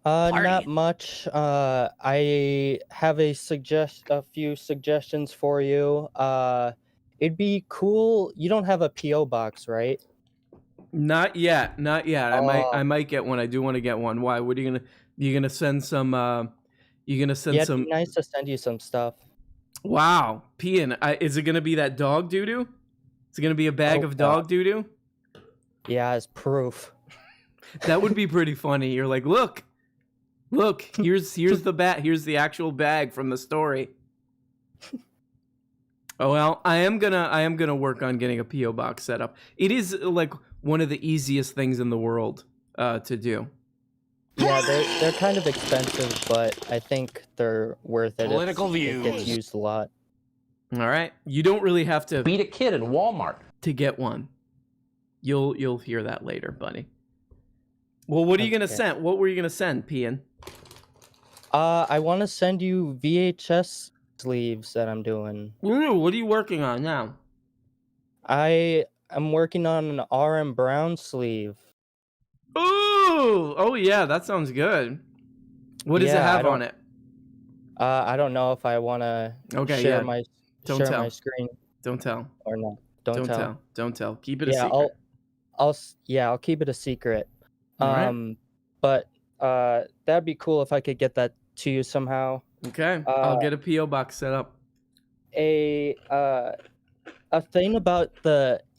Not much. I have a few suggestions for you. It'd be cool. You don't have a PO box, right? Not yet. I might get one. I do want to get one. Why? What are you gonna send some? It'd be nice to send you some stuff. Wow, Pian, is it gonna be that dog doo-doo? Is it gonna be a bag of dog doo-doo? Yeah, as proof. That would be pretty funny. You're like, look, here's the bag. Here's the actual bag from the story. Oh well, I am gonna work on getting a PO box set up. It is like one of the easiest things in the world to do. Yeah, they're kind of expensive, but I think they're worth it. Political views. It gets used a lot. All right, you don't really have to Beat a kid in Walmart to get one. You'll hear that later, buddy. Well, what are you gonna send? What were you gonna send, Pian? I want to send you VHS sleeves that I'm doing. Ooh, what are you working on now? I am working on an RM Brown sleeve. Ooh, oh yeah, that sounds good. What does it Yeah, I have on don't. it? I don't know if I want to Okay, share yeah. my Don't share tell. my screen Don't tell. or no. Don't Don't tell. tell. Don't tell. Keep it a Yeah, secret. I'll keep it a secret. All right. But that'd be cool if I could get that to you somehow. Okay. I'll get a PO box set up. A thing about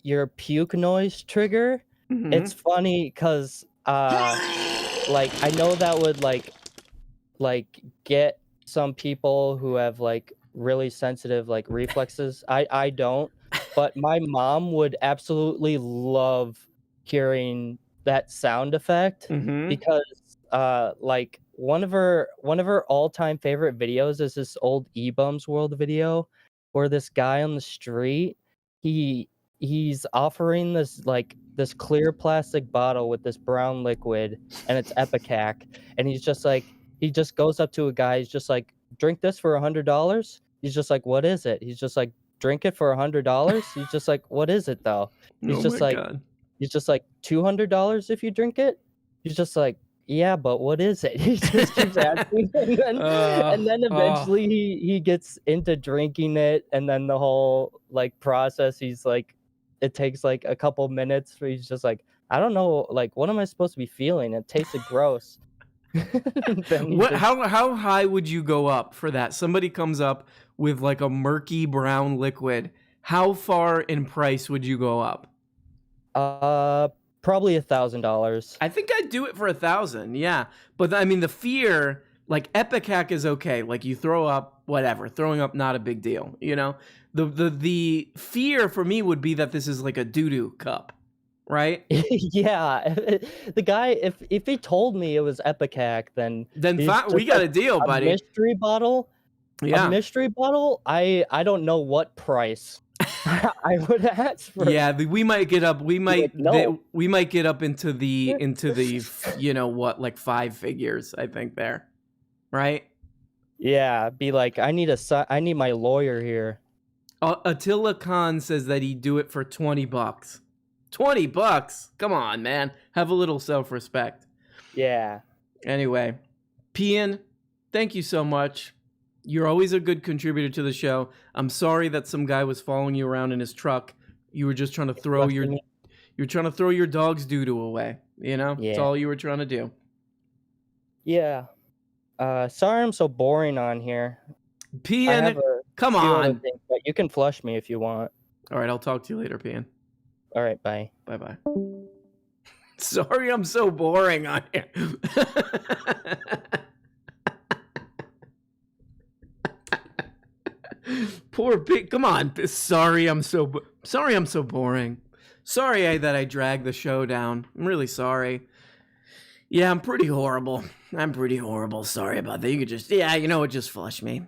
your puke noise trigger. Mhm. It's funny because like I know that would like get some people who have like really sensitive like reflexes. I don't, but my mom would absolutely love hearing that sound effect Mhm. because like one of her all-time favorite videos is this old E-Bums World video where this guy on the street he's offering this clear plastic bottle with this brown liquid and it's Epicac, and he just goes up to a guy, he's just like, drink this for $100. He's just like, what is it? He's just like, drink it for $100. He's just like, what is it though? He's Oh just my like, god. he's just like, $200 if you drink it. He's just like, yeah, but what is it? He just keeps asking, and then eventually he gets into drinking it, and then the whole like process, he's like, it takes like a couple minutes where he's just like, I don't know, like, what am I supposed to be feeling? It tasted gross. Then he What? just- How high would you go up for that? Somebody comes up with like a murky brown liquid. How far in price would you go up? Probably $1,000. I think I'd do it for 1,000. Yeah, but I mean the fear, like Epicac is okay. Like you throw up, whatever. Throwing up not a big deal. You know, the fear for me would be that this is like a doo-doo cup, right? Yeah, the guy, if he told me it was Epicac, then he's We just got like, a deal, buddy. mystery bottle. Yeah. A mystery bottle. I don't know what price I would ask for. Yeah, we might get up. We might no. we might get up into the you know what, like 5 figures. I think there, right? Yeah, be like, I need my lawyer here. Attila Khan says that he'd do it for $20. $20? Come on, man. Have a little self-respect. Yeah. Anyway, Pian, thank you so much. You're always a good contributor to the show. I'm sorry that some guy was following you around in his truck. You were just trying to throw your dog's doo-doo away. You know, Yeah. That's all you were trying to do. Yeah. Sorry I'm so boring on here. Pian, come on. Things, but you can flush me if you want. All right, I'll talk to you later, Pian. All right, bye. Bye-bye. Sorry I'm so boring on here. Poor pig. Come on. Sorry I'm so boring. Sorry that I dragged the show down. I'm really sorry. Yeah, I'm pretty horrible. Sorry about that. You could just, just flush me.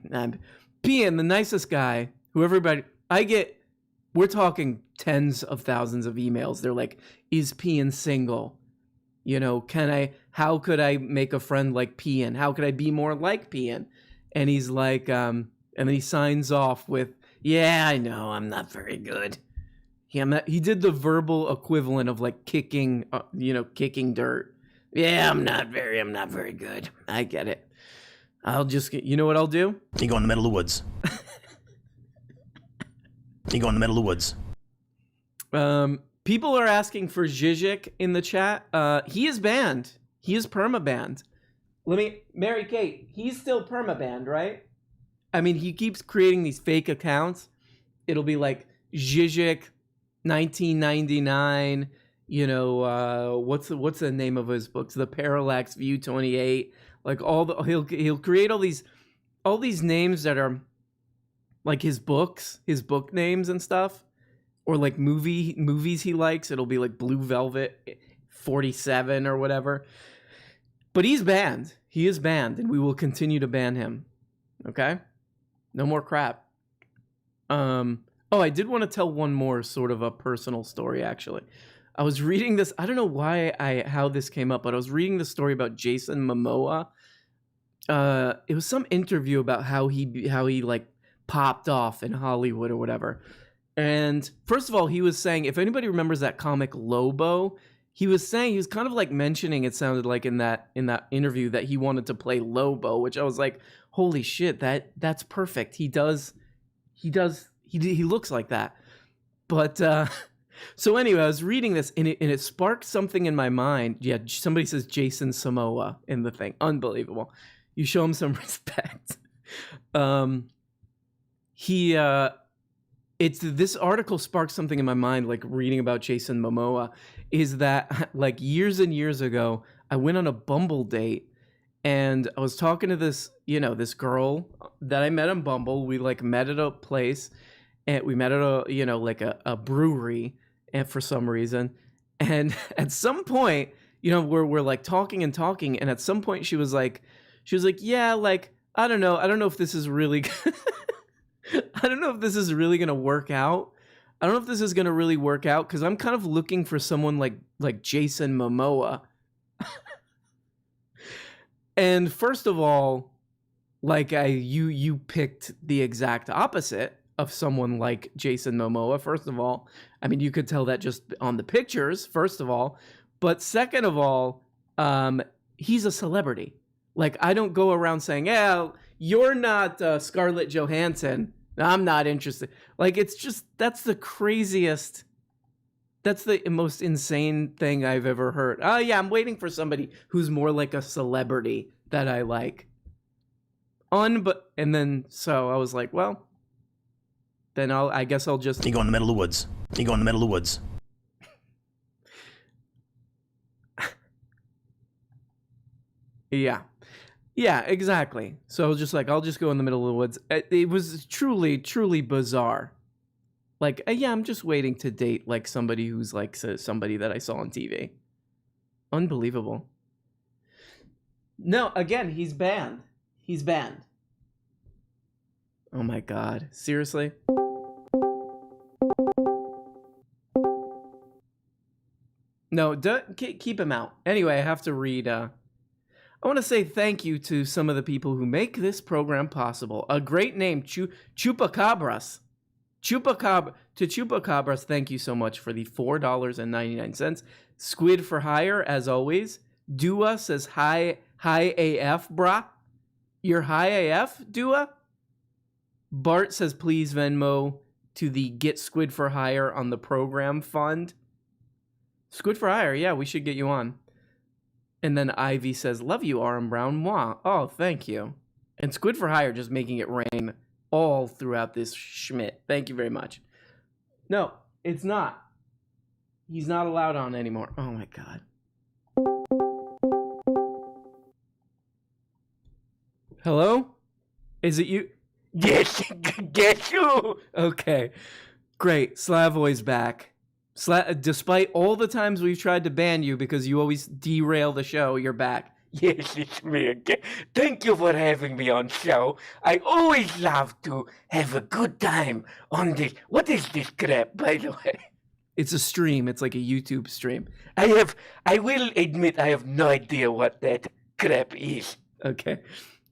Pian, the nicest guy, we're talking tens of thousands of emails. They're like, is Pian single? You know, how could I make a friend like Pian? How could I be more like Pian? And he's like, and then he signs off with, yeah, I know, I'm not very good. He did the verbal equivalent of like kicking dirt. Yeah, I'm not very good. I get it. You know what I'll do? You go in the middle of the woods. You go in the middle of the woods. People are asking for Zizek in the chat. He is banned. He is perma-banned. Mary Kate, he's still perma-banned, right? I mean, he keeps creating these fake accounts. It'll be like Zizek 1999, what's the name of his books? The Parallax View 28. Like he'll create all these names that are like his book names and stuff, or like movies he likes. It'll be like Blue Velvet 47 or whatever. But he's banned. He is banned, and we will continue to ban him. Okay? No more crap. I did want to tell one more sort of a personal story, actually. I was reading this. I don't know how this came up, but I was reading the story about Jason Momoa. It was some interview about how he like popped off in Hollywood or whatever. And first of all, he was saying, if anybody remembers that comic Lobo, he was kind of like mentioning, it sounded like in that interview, that he wanted to play Lobo, which I was like, holy shit, that's perfect. He looks like that. But so anyway, I was reading this and it sparked something in my mind. Yeah, somebody says Jason Momoa in the thing. Unbelievable. You show him some respect. This article sparked something in my mind, like reading about Jason Momoa, is that like years and years ago, I went on a Bumble date and I was talking to this girl that I met on Bumble. We like met at a place and we met at a brewery, and for some reason, and at some point, we're like talking, and at some point she was like, yeah, like, I don't know if this is really I don't know if this is really gonna work out. I don't know if this is gonna really work out because I'm kind of looking for someone like Jason Momoa. And first of all, like you picked the exact opposite of someone like Jason Momoa. First of all, I mean, you could tell that just on the pictures, first of all. But second of all, he's a celebrity. Like, I don't go around saying, yeah, you're not Scarlett Johansson. I'm not interested. Like, it's just, that's the most insane thing I've ever heard. Oh, yeah, I'm waiting for somebody who's more like a celebrity that I like. And then, so I was like, well, then I guess I'll just... You go in the middle of the woods. You go in the middle of the woods. Yeah. Yeah, exactly. So I was just like, I'll just go in the middle of the woods. It was truly, truly bizarre. Like, yeah, I'm just waiting to date like somebody who's like somebody that I saw on TV. Unbelievable. No, again, he's banned. He's banned. Oh my God. Seriously? No, keep him out. Anyway, I have to read... I want to say thank you to some of the people who make this program possible. A great name, Chupacabras. To Chupacabras, thank you so much for the $4.99. Squid for Hire, as always. Dua says, hi AF, brah. You're high AF, Dua? Bart says, please Venmo to the Get Squid for Hire on the program fund. Squid for Hire, yeah, we should get you on. And then Ivy says, love you, RM Brown. Mwah. Oh, thank you. And Squid for Hire just making it rain all throughout this schmidt. Thank you very much. No, it's not. He's not allowed on anymore. Oh, my God. Hello? Is it you? Yes, get you. Okay. Great. Slavoy's back. Despite all the times we've tried to ban you because you always derail the show, you're back. Yes, it's me again. Thank you for having me on show. I always love to have a good time on this. What is this crap, by the way? It's a stream. It's like a YouTube stream. I will admit I have no idea what that crap is. Okay.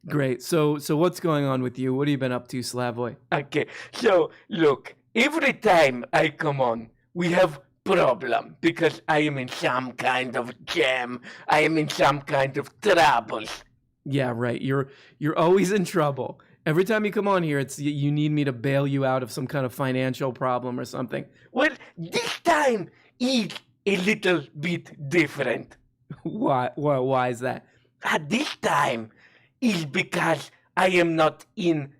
Great. So what's going on with you? What have you been up to, Slavoy? Okay. So, look, every time I come on, we have problem because I am in some kind of jam. I am in some kind of trouble. Yeah, right. You're always in trouble. Every time you come on here, it's you need me to bail you out of some kind of financial problem or something. Well, this time is a little bit different. Why is that? This time is because I am not in,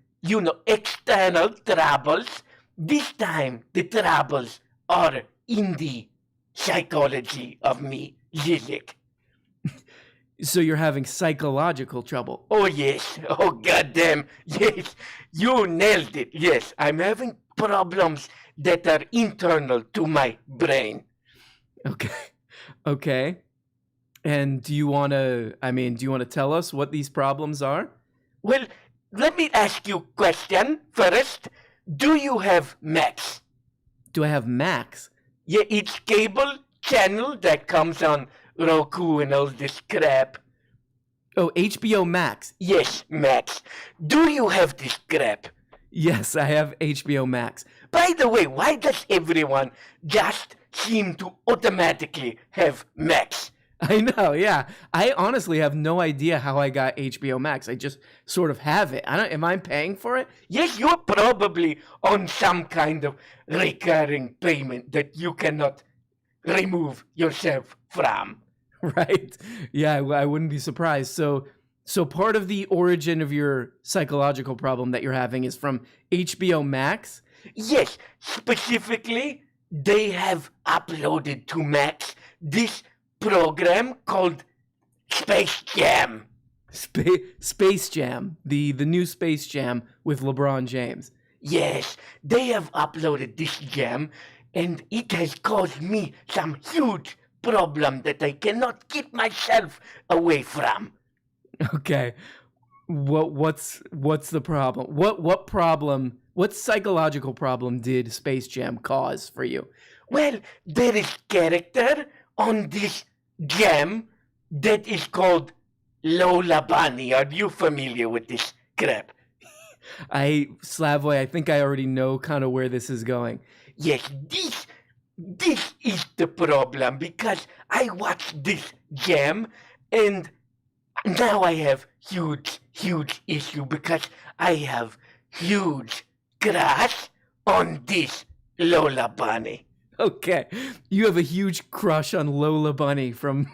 external troubles. This time the troubles are in the psychology of me, Zizek. So you're having psychological trouble? Oh, yes. Oh, goddamn. Yes. You nailed it. Yes. I'm having problems that are internal to my brain. Okay. And do you want to tell us what these problems are? Well, let me ask you a question first. Do you have Max? Do I have Max? Yeah, it's cable channel that comes on Roku and all this crap. Oh, HBO Max. Yes, Max. Do you have this crap? Yes, I have HBO Max. By the way, why does everyone just seem to automatically have Max. I know, yeah. I honestly have no idea how I got HBO Max. I just sort of have it. Am I paying for it? Yes, you're probably on some kind of recurring payment that you cannot remove yourself from. Right. Yeah, I wouldn't be surprised. So part of the origin of your psychological problem that you're having is from HBO Max? Yes, specifically, they have uploaded to Max this program called Space Jam. Space Jam, the new Space Jam with LeBron James. Yes, they have uploaded this jam, and it has caused me some huge problem that I cannot keep myself away from. Okay. What's the problem? What psychological problem did Space Jam cause for you? Well, there is character on this jam that is called Lola Bunny. Are you familiar with this crap? Slavoy, I think I already know kind of where this is going. Yes, this is the problem, because I watched this jam and now I have huge issue because I have huge crush on this Lola Bunny. Okay, you have a huge crush on Lola Bunny from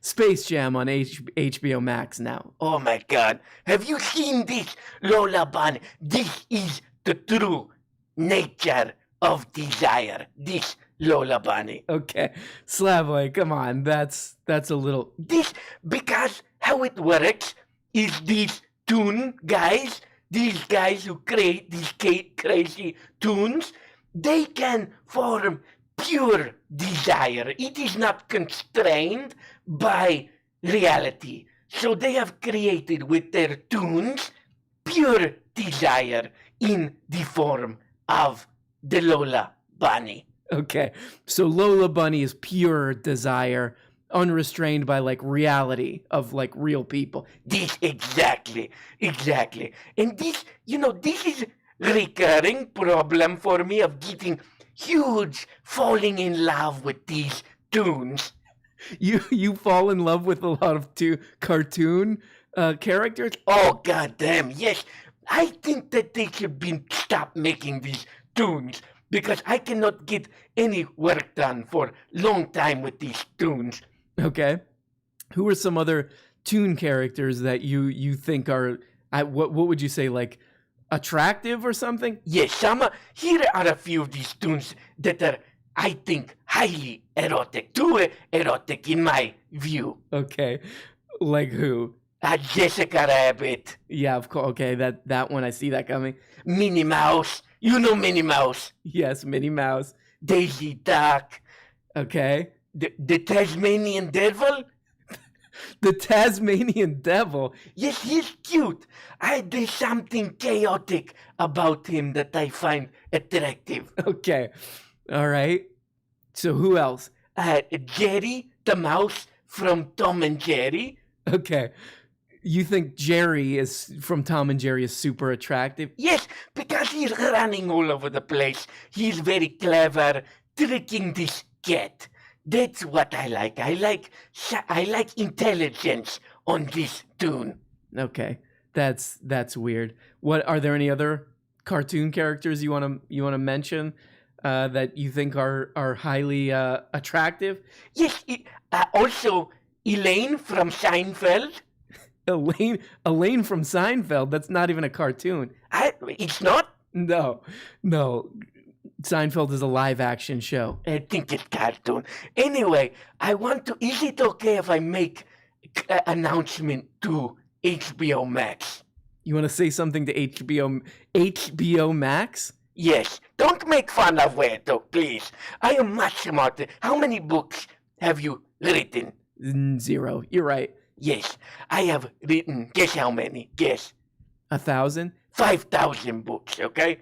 Space Jam on HBO Max now. Oh my God, have you seen this Lola Bunny? This is the true nature of desire, this Lola Bunny. Okay, Slavoy, come on, that's a little... This, because how it works is these guys who create these crazy tunes, they can form pure desire. It is not constrained by reality. So they have created with their tunes pure desire in the form of the Lola Bunny. Okay, so Lola Bunny is pure desire, unrestrained by like reality of like real people. This exactly. And this is recurring problem for me of getting huge falling in love with these tunes. You fall in love with a lot of cartoon characters? Oh goddamn, yes. I think that they should stop making these tunes, because I cannot get any work done for long time with these tunes. Okay. Who are some other toon characters that you think are, what would you say, like attractive or something? Yes, here are a few of these tunes that are, I think, highly erotic. Too erotic in my view. Okay. Like who? Jessica Rabbit. Yeah, of course. Okay, that one, I see that coming. Minnie Mouse. You know Minnie Mouse. Yes, Minnie Mouse. Daisy Duck. Okay. The Tasmanian Devil? The Tasmanian Devil? Yes, he's cute. There's something chaotic about him that I find attractive. Okay. All right. So who else? Jerry the mouse from Tom and Jerry. Okay. You think Jerry is from Tom and Jerry is super attractive? Yes, because he's running all over the place. He's very clever, tricking this cat. That's what I like. I like intelligence on this tune. Okay, that's weird. What are there any other cartoon characters you want to mention that you think are highly attractive? Yes. Also, Elaine from Seinfeld. Elaine from Seinfeld. That's not even a cartoon. It's not? No. Seinfeld is a live action show. I think it's cartoon. Anyway, is it okay if I make an announcement to HBO Max? You want to say something to HBO Max? Yes. Don't make fun of Weto, please. I am much smarter. How many books have you written? 0. You're right. Yes, I have written, guess how many? Guess. 1,000? 5,000 books, okay?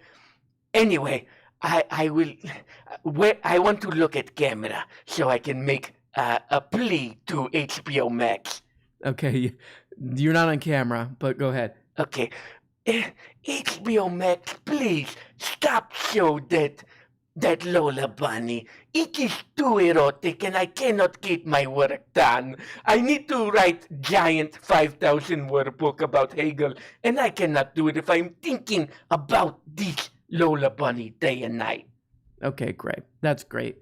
Anyway, I want to look at camera so I can make a plea to HBO Max. Okay, you're not on camera, but go ahead. Okay. HBO Max, please stop show that That Lola Bunny, it is too erotic and I cannot get my work done. I need to write giant 5,000 word book about Hegel and I cannot do it if I'm thinking about this Lola Bunny day and night. Okay, great. That's great.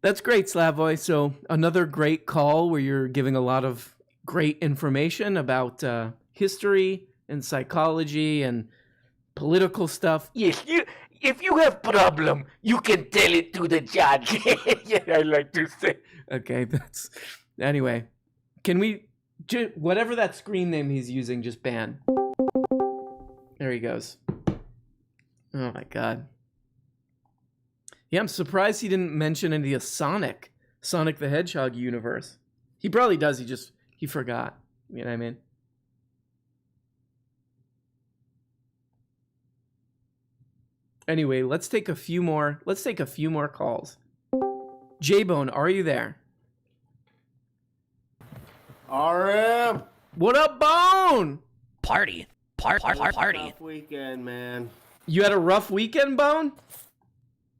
That's great, Slavoj. So another great call where you're giving a lot of great information about history and psychology and political stuff. Yes, if you have problem, you can tell it to the judge. Yeah, I like to say. Okay, that's anyway. Can we whatever that screen name he's using, just ban? There he goes. Oh my god. Yeah, I'm surprised he didn't mention any of Sonic the Hedgehog universe. He probably does. He forgot. You know what I mean? Anyway, let's take a few more calls. J-Bone, are you there? RM. What up, Bone? Party. Party. Tough weekend, man. You had a rough weekend, Bone?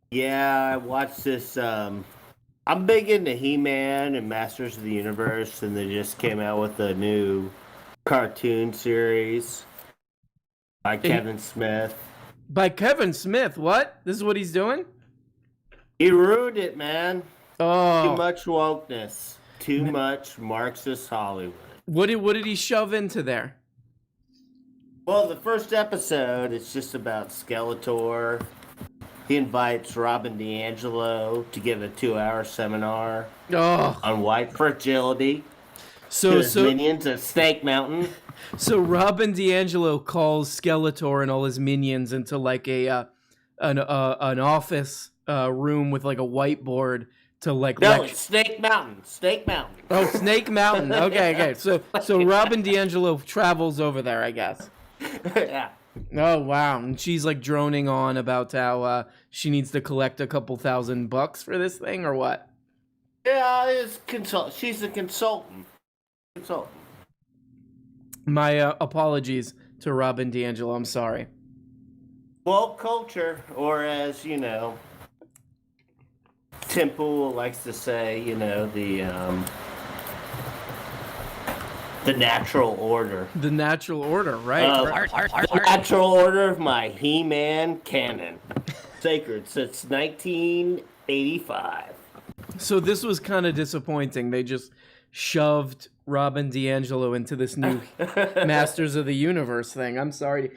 Yeah, I watched this. I'm big into He-Man and Masters of the Universe, and they just came out with a new cartoon series by Kevin Smith. By Kevin Smith? What? This is what he's doing? He ruined it, man. Oh. Too much wokeness. Too much Marxist Hollywood. What did he shove into there? Well, the first episode, it's just about Skeletor. He invites Robin DiAngelo to give a 2-hour seminar on white fragility. To his minions at Snake Mountain. So Robin DiAngelo calls Skeletor and all his minions into like an office room with like a whiteboard to like it's Snake Mountain. Snake Mountain. Oh, Snake Mountain. Okay. So Robin DiAngelo travels over there, I guess. Yeah. Oh wow, and she's like droning on about how she needs to collect a couple $1,000 for this thing, or what? Yeah, she's a consultant. My apologies to Robin DiAngelo. I'm sorry. Woke culture, or as Temple likes to say, the natural order. The natural order, right? The natural order of my He-Man canon. Sacred since 1985. So this was kind of disappointing. They just shoved Robin DiAngelo into this new Masters of the Universe thing. I'm sorry.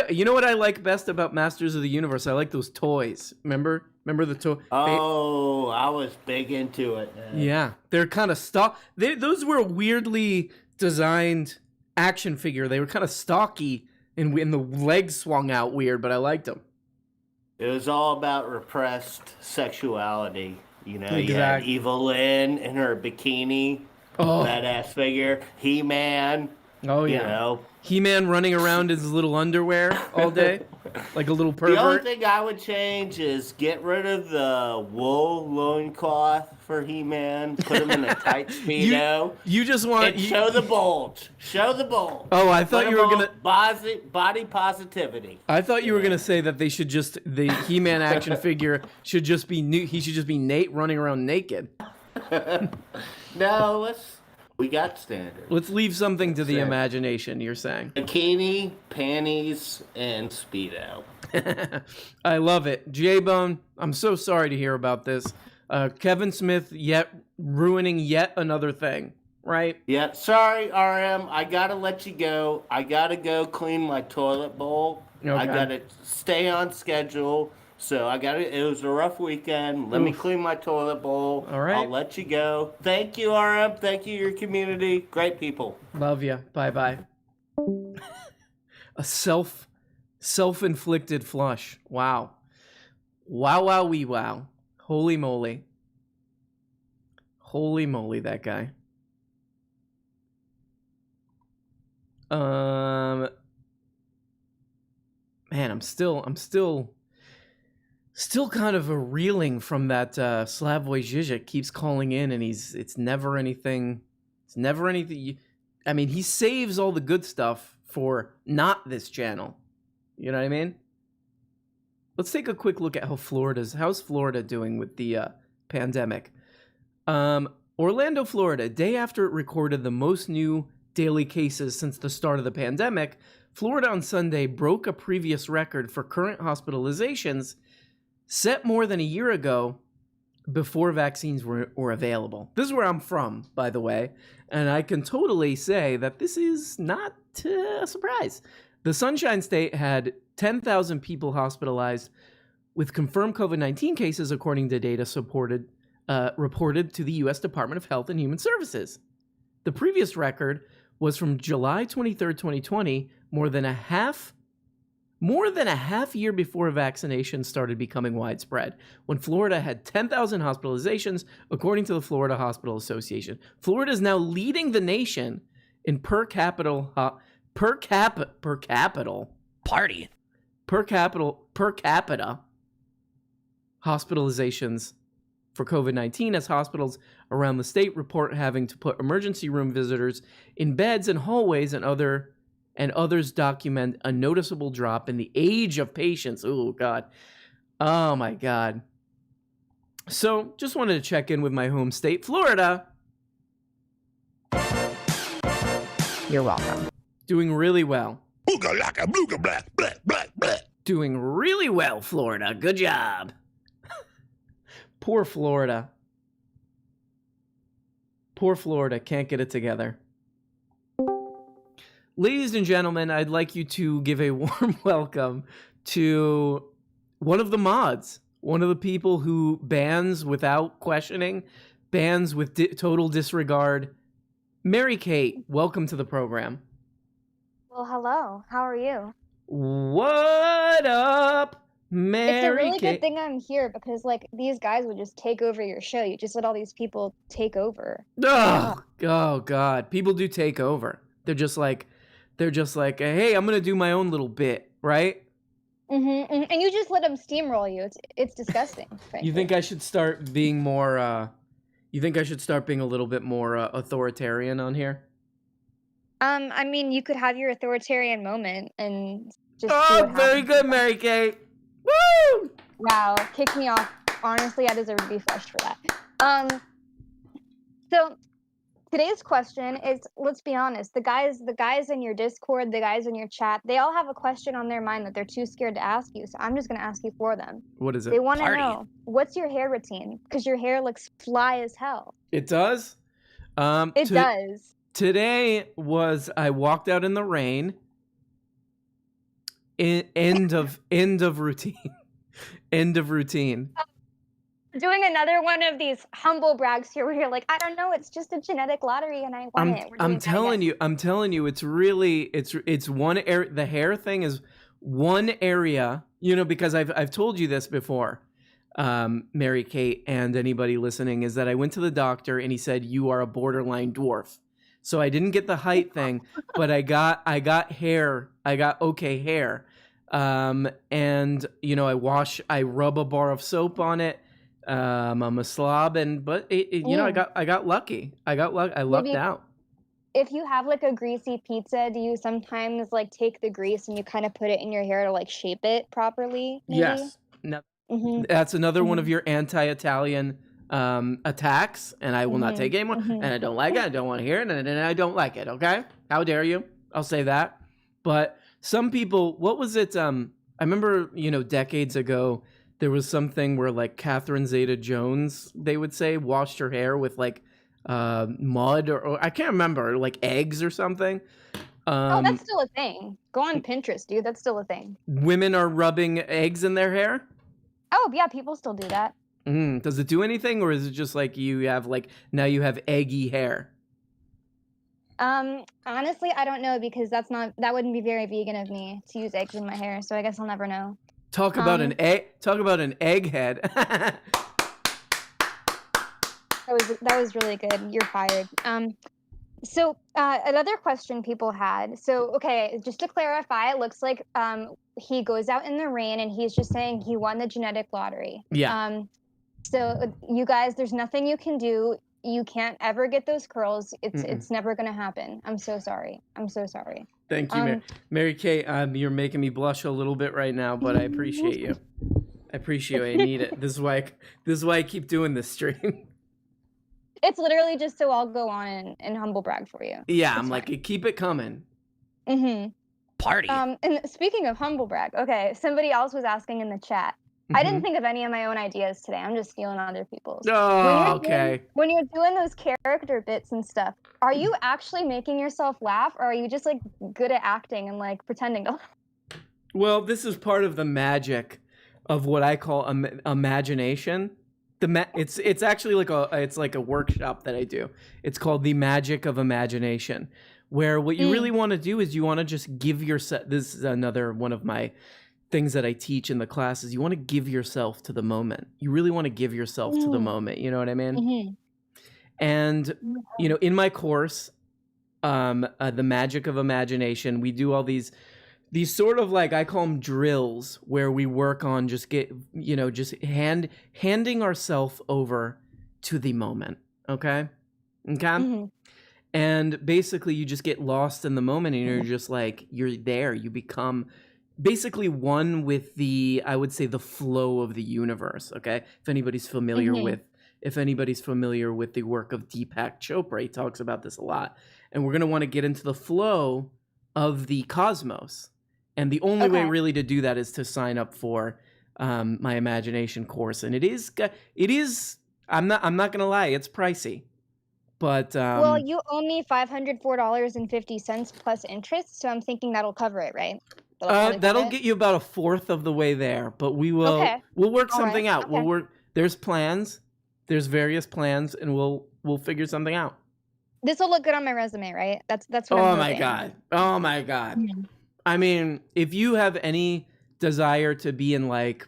You know what I like best about Masters of the Universe? I like those toys. Remember the toy? Oh, I was big into it, man. Yeah, they're kind of stock. Those were weirdly designed action figure. They were kind of stocky, and the legs swung out weird, but I liked them. It was all about repressed sexuality. Exactly. You had Evelyn in her bikini, badass figure. He-Man. Oh yeah. He-Man running around in his little underwear all day, like a little pervert. The only thing I would change is get rid of the wool loincloth for He-Man, put him in a tight Speedo. You just want... show the bulge. Show the bulge. Oh, I thought you were going to... Body positivity. I thought you were going to say that they should just... The He-Man action figure should just be... He should just be Nate running around naked. No, we got standards. Let's leave something to the imagination, you're saying. Bikini, panties, and Speedo. I love it. J-Bone, I'm so sorry to hear about this. Kevin Smith ruining yet another thing, right? Yeah, sorry, RM. I got to let you go. I got to go clean my toilet bowl. Okay. I got to stay on schedule. So it was a rough weekend. Let me clean my toilet bowl. All right. I'll let you go. Thank you, RM. Thank you, your community. Great people. Love you. Bye-bye. A self-inflicted flush. Wow. Wow, wee wow. Holy moly. Holy moly, that guy. Man, I'm still kind of reeling from that Slavoj Žižek keeps calling in, and it's never anything. I mean, he saves all the good stuff for not this channel. You know what I mean? let's take a quick look at how's Florida doing with the pandemic. Orlando, Florida, day after it recorded the most new daily cases since the start of the pandemic, Florida on Sunday broke a previous record for current hospitalizations set more than a year ago before vaccines were available. This is where I'm from, by the way, and I can totally say that this is not a surprise. The Sunshine State had 10,000 people hospitalized with confirmed COVID-19 cases, according to data reported to the U.S. Department of Health and Human Services. The previous record was from July 23rd, 2020, more than a half year before vaccination started becoming widespread, when Florida had 10,000 hospitalizations, according to the Florida Hospital Association. Florida is now leading the nation in per capita hospitalizations for COVID-19, as hospitals around the state report having to put emergency room visitors in beds and hallways, and others document a noticeable drop in the age of patients. Oh, God. Oh, my God. So, just wanted to check in with my home state, Florida. You're welcome. Doing really well. Doing really well, Florida. Good job. Poor Florida. Poor Florida can't get it together. Ladies and gentlemen, I'd like you to give a warm welcome to one of the mods, one of the people who bans without questioning, bans with total disregard. Mary Kate, welcome to the program. Well, hello. How are you? What up, Mary Kate? It's a really good thing I'm here, because like these guys would just take over your show. You just let all these people take over. Oh God. People do take over. They're just like, hey, I'm going to do my own little bit, right? And you just let them steamroll you. It's disgusting. Frankly. You think I should start being more, you think I should start being a little bit more authoritarian on here? I mean, you could have your authoritarian moment and just very good, Mary Kate. Woo! Wow, kick me off. Honestly, I deserve to be flushed for that. So today's question is, let's be honest, the guys in your Discord, the guys in your chat, they all have a question on their mind that they're too scared to ask you. So I'm just going to ask you for them. What is it? They want to know, what's your hair routine? Because your hair looks fly as hell. It does? It does. Today I walked out in the rain. End of routine. End of routine. Doing another one of these humble brags here where you're like, I don't know, it's just a genetic lottery and I won it. I'm telling you, it's really, it's one area. The hair thing is one area, because I've told you this before, Mary Kate, and anybody listening, is that I went to the doctor and he said, you are a borderline dwarf. So I didn't get the height thing, but I got hair. I got okay hair. And I rub a bar of soap on it. I'm a slob, but I got lucky. I lucked out. If you have like a greasy pizza, do you sometimes like take the grease and you kind of put it in your hair to like shape it properly? Maybe? Yes. No, that's another one of your anti-Italian attacks, and I will not take anymore. And I don't like it. I don't want to hear it, and I don't like it. Okay, how dare you? I'll say that. But some people, what was it? I remember, decades ago, there was something where like Catherine Zeta-Jones, they would say, washed her hair with like mud or I can't remember, like eggs or something. That's still a thing. Go on Pinterest, dude. That's still a thing. Women are rubbing eggs in their hair? Oh yeah, people still do that. Does it do anything, or is it just like now you have eggy hair? Honestly, I don't know, because that wouldn't be very vegan of me to use eggs in my hair. So I guess I'll never know. Talk about an egghead. That was really good. You're fired. So another question people had. So okay, just to clarify, it looks like he goes out in the rain and he's just saying he won the genetic lottery. Yeah. So you guys, there's nothing you can do. You can't ever get those curls. It's never gonna happen. I'm so sorry. Thank you, Mary Kate. You're making me blush a little bit right now, but I appreciate you. I need it. This is why I keep doing this stream. It's literally just so I'll go on and humble brag for you. Yeah, it's I'm fine. like, keep it coming. Mm-hmm. Party. And speaking of humble brag, okay, somebody else was asking in the chat. I didn't think of any of my own ideas today. I'm just stealing other people's. Oh, okay. When you're doing those character bits and stuff, are you actually making yourself laugh, or are you just like good at acting and like pretending to? Well, this is part of the magic of what I call imagination. It's actually like a workshop that I do. It's called the magic of imagination, where what you really want to do is you want to just give yourself. This is another one of my things that I teach in the classes. You want to give yourself to the moment. You really want to give yourself to the moment. You know what I mean? And in my course, the magic of imagination, we do all these sort of like, I call them drills, where we work on just handing ourselves over to the moment. Okay. And basically you just get lost in the moment, and you're just like, you're there. You become basically one with I would say, the flow of the universe. Okay. If anybody's familiar with the work of Deepak Chopra, he talks about this a lot. And we're going to want to get into the flow of the cosmos. And the only way really to do that is to sign up for my imagination course. And it is, I'm not going to lie, it's pricey. But well, you owe me $504.50 plus interest, so I'm thinking that'll cover it, right? That'll get you about a fourth of the way there, but we'll work something out. Okay. There's plans, there's various plans, and we'll figure something out. This will look good on my resume, right? That's what I'm hoping. Oh my god. I mean, if you have any desire to be in like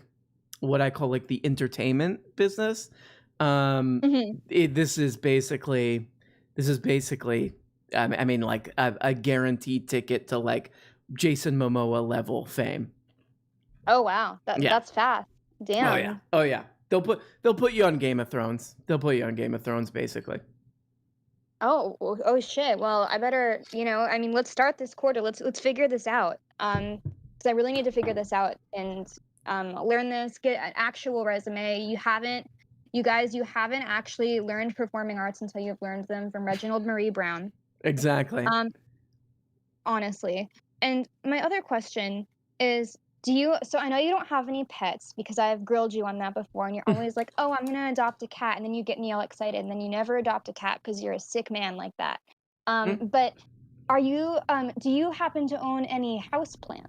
what I call like the entertainment business, this is basically I mean like a guaranteed ticket to like Jason Momoa level fame. Oh wow, that's fast. Damn. Oh yeah. They'll put you on Game of Thrones. They'll put you on Game of Thrones basically. Oh shit. Well, I better, I mean, let's start this quarter. Let's figure this out. Because I really need to figure this out and learn this, get an actual resume. You haven't actually learned performing arts until you've learned them from Reginald Marie Brown. Exactly. Honestly. And my other question is, so I know you don't have any pets because I've grilled you on that before, and you're always like, oh, I'm gonna adopt a cat, and then you get me all excited, and then you never adopt a cat because you're a sick man like that. But do you happen to own any houseplants?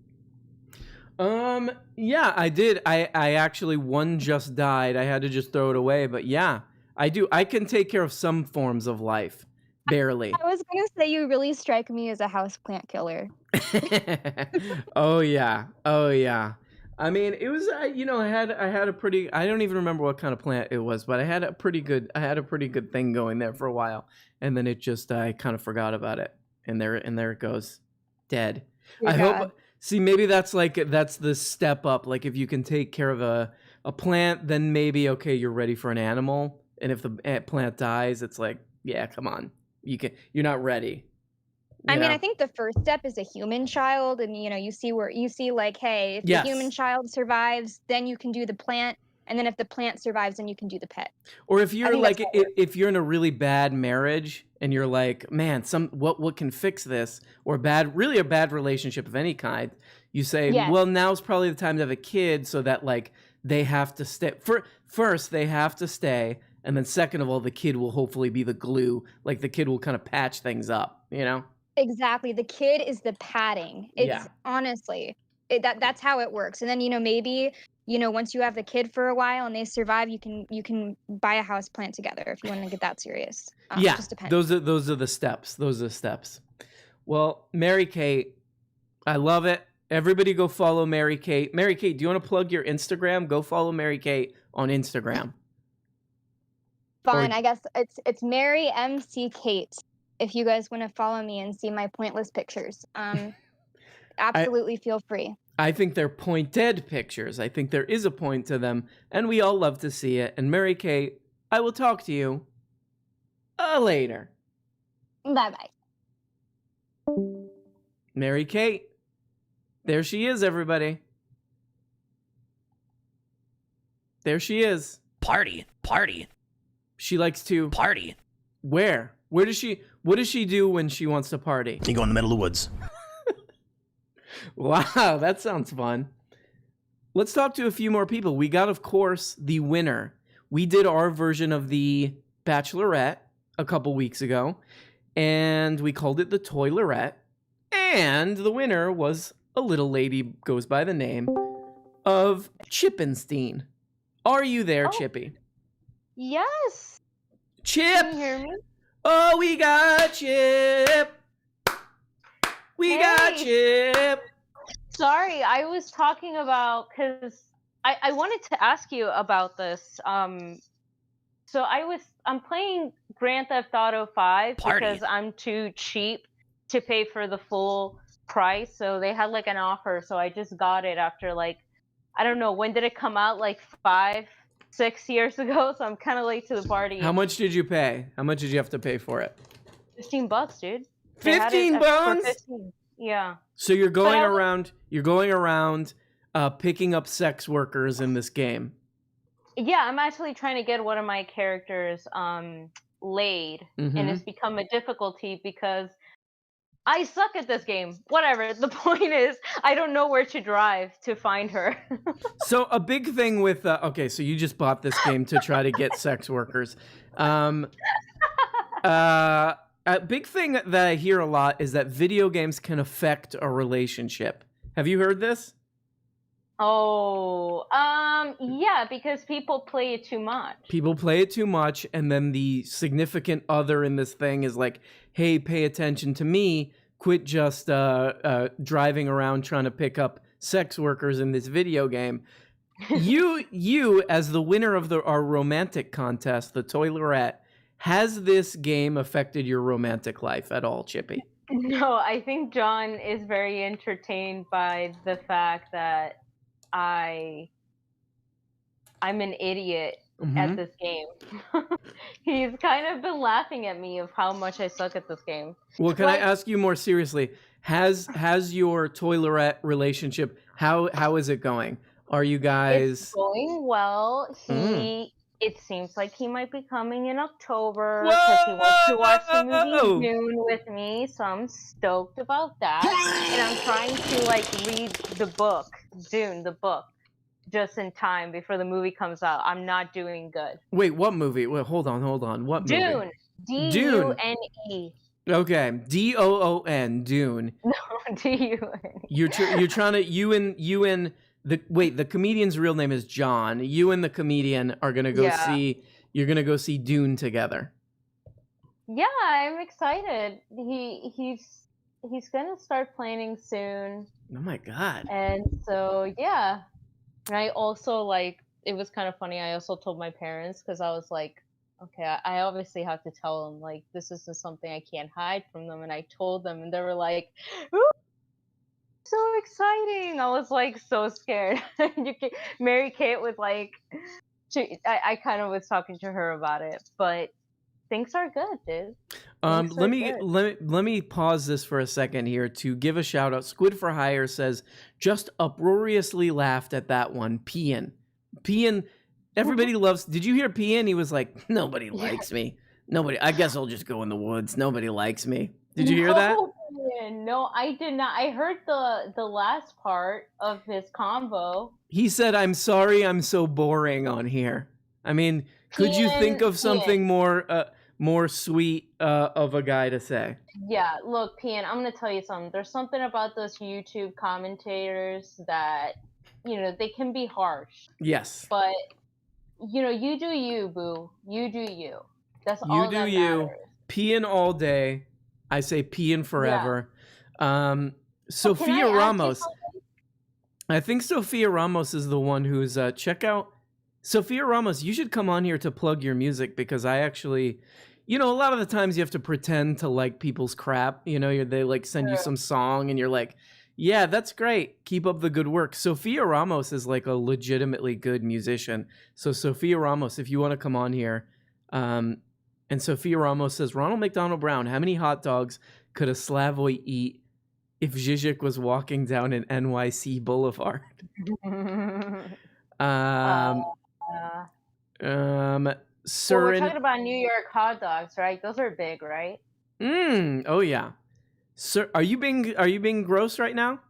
Yeah, I did. I actually, one just died. I had to just throw it away, but yeah, I do. I can take care of some forms of life. Barely. I was gonna say you really strike me as a houseplant killer. Oh yeah. I mean, it was I had a pretty, I don't even remember what kind of plant it was, but I had a pretty good thing going there for a while, and then it just I kind of forgot about it, and there it goes, dead. Hope. See, maybe that's the step up. Like if you can take care of a plant, then maybe you're ready for an animal, and if the plant dies, it's like, yeah, come on. You're not ready. I mean, I think the first step is a human child, and you see like, hey, if the human child survives, then you can do the plant, and then if the plant survives, then you can do the pet. Or if you're like, if you're in a really bad marriage and you're like, man, what can fix this, or a bad relationship of any kind, you say, well, now's probably the time to have a kid, so that like they have to stay. First, they have to stay. And then second of all, the kid will hopefully be the glue. Like the kid will kind of patch things up, Exactly. The kid is the padding. It's honestly, that's how it works. And then, maybe, once you have the kid for a while and they survive, you can buy a house plant together if you want to get that serious. Just depends. Those are the steps. Well, Mary Kate, I love it. Everybody go follow Mary Kate. Mary Kate, do you want to plug your Instagram? Go follow Mary Kate on Instagram. Fine, I guess it's Mary MC Kate. If you guys want to follow me and see my pointless pictures, absolutely feel free. I think they're pointed pictures. I think there is a point to them, and we all love to see it. And Mary Kate, I will talk to you later. Bye-bye. Mary Kate. There she is, everybody. There she is. Party. She likes to Party. Where? What does she do when she wants to party? You go in the middle of the woods. Wow, that sounds fun. Let's talk to a few more people. We got, of course, the winner. We did our version of the Bachelorette a couple weeks ago, and we called it the Toilerette. And the winner was a little lady, goes by the name of Chippenstein. Are you there, Chippy? Yes. Chip! Can you hear me? Oh, we got Chip! We got Chip! Sorry, I was talking about, because I wanted to ask you about this. So I'm playing Grand Theft Auto 5 because I'm too cheap to pay for the full price. So they had like an offer, so I just got it after like, I don't know, when did it come out? Like 5-6 years ago, so I'm kind of late to the party. How much did you pay? How much did you have to pay for it? $15, dude. 15 bones? 15. Yeah. So you're going around picking up sex workers in this game. Yeah, I'm actually trying to get one of my characters laid, and it's become a difficulty because I suck at this game. Whatever. The point is, I don't know where to drive to find her. So a big thing with okay, so you just bought this game to try to get sex workers. A big thing that I hear a lot is that video games can affect a relationship. Have you heard this? Oh, yeah, because people play it too much. People play it too much, and then the significant other in this thing is like, hey, pay attention to me. Quit just driving around trying to pick up sex workers in this video game. You, as the winner of our romantic contest, the Toilerette, has this game affected your romantic life at all, Chippy? No, I think John is very entertained by the fact that I'm an idiot at this game. He's kind of been laughing at me of how much I suck at this game. Well, can I ask you more seriously? Has your Toilerette relationship, how is it going? Are you guys... It's going well. It seems like he might be coming in October because he wants to watch the movie Dune with me, so I'm stoked about that. And I'm trying to like read the book, Dune, the book, just in time before the movie comes out. I'm not doing good. Wait, what movie? Wait, hold on. What movie? Dune. D-U-N-E. Okay, D-O-O-N, Dune. No, D-U-N-E. You're trying to, you and the comedian's real name is John. You and the comedian are gonna go see. You're gonna go see Dune together. Yeah, I'm excited. He's gonna start planning soon. Oh my god! And so yeah, and I also it was kind of funny. I also told my parents because I was like, okay, I obviously have to tell them like this isn't something I can't hide from them. And I told them, and they were like, ooh, so exciting. I was like so scared. Mary Kate was like, I kind of was talking to her about it, but things are good, dude. Let me pause this for a second here to give a shout out. Squid for Hire says, just uproariously laughed at that one. Peeing. Everybody loves. Did you hear Peeing? He was like, nobody likes me. Nobody. I guess I'll just go in the woods. Nobody likes me. Did you hear that? No, I did not. I heard the last part of his convo. He said, I'm sorry I'm so boring on here. I mean, could you think of something more sweet of a guy to say? Yeah, look, Pian, I'm going to tell you something. There's something about those YouTube commentators that, they can be harsh. Yes. But, you do you, boo. You do you. That's all that matters. You do you. Peeing all day. I say peeing forever. Yeah. Sophia Ramos. I think Sophia Ramos is the one who's check out Sophia Ramos. You should come on here to plug your music because I actually, a lot of the times you have to pretend to like people's crap. They like send you some song and you're like, yeah, that's great. Keep up the good work. Sophia Ramos is like a legitimately good musician. So Sophia Ramos, if you want to come on here, and Sophia Ramos says, Ronald McDonald Brown, how many hot dogs could a Slavoj eat if Zizek was walking down an NYC Boulevard. Well, we're Surin. talking about New York hot dogs, right? Those are big, right? Oh yeah. Sir, are you being gross right now,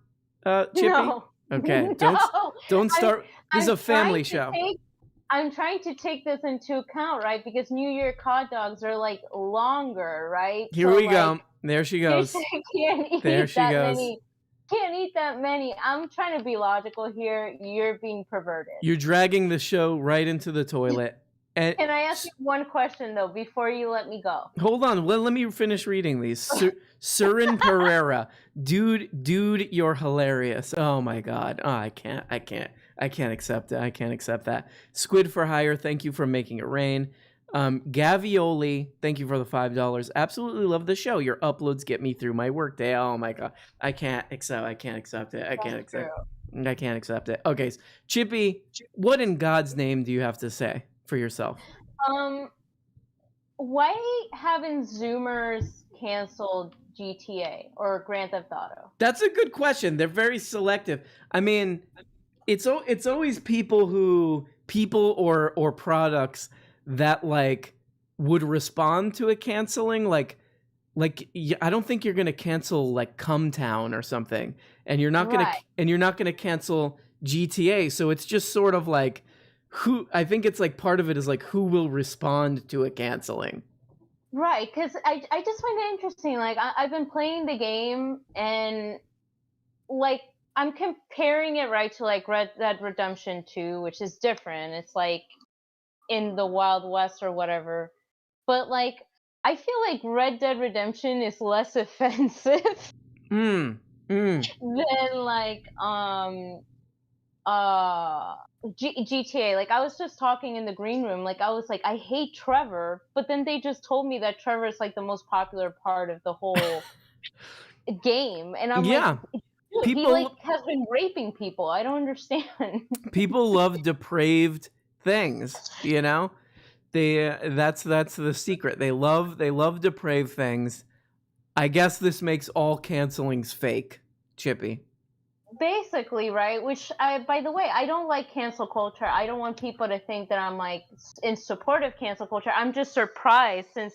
Chippy? No. Okay. No. Don't start. This is a family show. I'm trying to take this into account, right? Because New York hot dogs are like longer, right? Here we go. There she goes. Can't eat There she that goes. many. Can't eat that many. I'm trying to be logical here. You're being perverted. You're dragging the show right into the toilet. And Can I ask you one question though before you let me go? hold on. Let me finish reading these. Surin Pereira, dude, you're hilarious. Oh my god. Oh, I can't accept it. I can't accept that. Squid for Hire, thank you for making it rain. Gavioli, thank you for the $5. Absolutely love the show. Your uploads get me through my workday. Oh my god. I can't accept it. I can't accept it. Okay, Chippy, what in God's name do you have to say for yourself? Why haven't Zoomers canceled GTA or Grand Theft Auto? That's a good question. They're very selective. I mean, it's always people or products that like would respond to a canceling. Like I don't think you're gonna cancel like Come Town or something, and you're not gonna cancel GTA. So it's just sort of like who. I think it's like part of it is like who will respond to a canceling. Right, because I just find it interesting. Like I've been playing the game and like I'm comparing it right to like Red Dead Redemption 2, which is different. It's like in the Wild West or whatever. But like I feel like Red Dead Redemption is less offensive than like GTA. Like I was just talking in the green room, like I was like, I hate Trevor, but then they just told me that Trevor is like the most popular part of the whole game, and I'm like, he like has been raping people. I don't understand. People love depraved things, you know. That's the secret. They love depraved things. I guess this makes all cancelings fake, Chippy. Basically, right? Which by the way, I don't like cancel culture. I don't want people to think that I'm like in support of cancel culture. I'm just surprised since,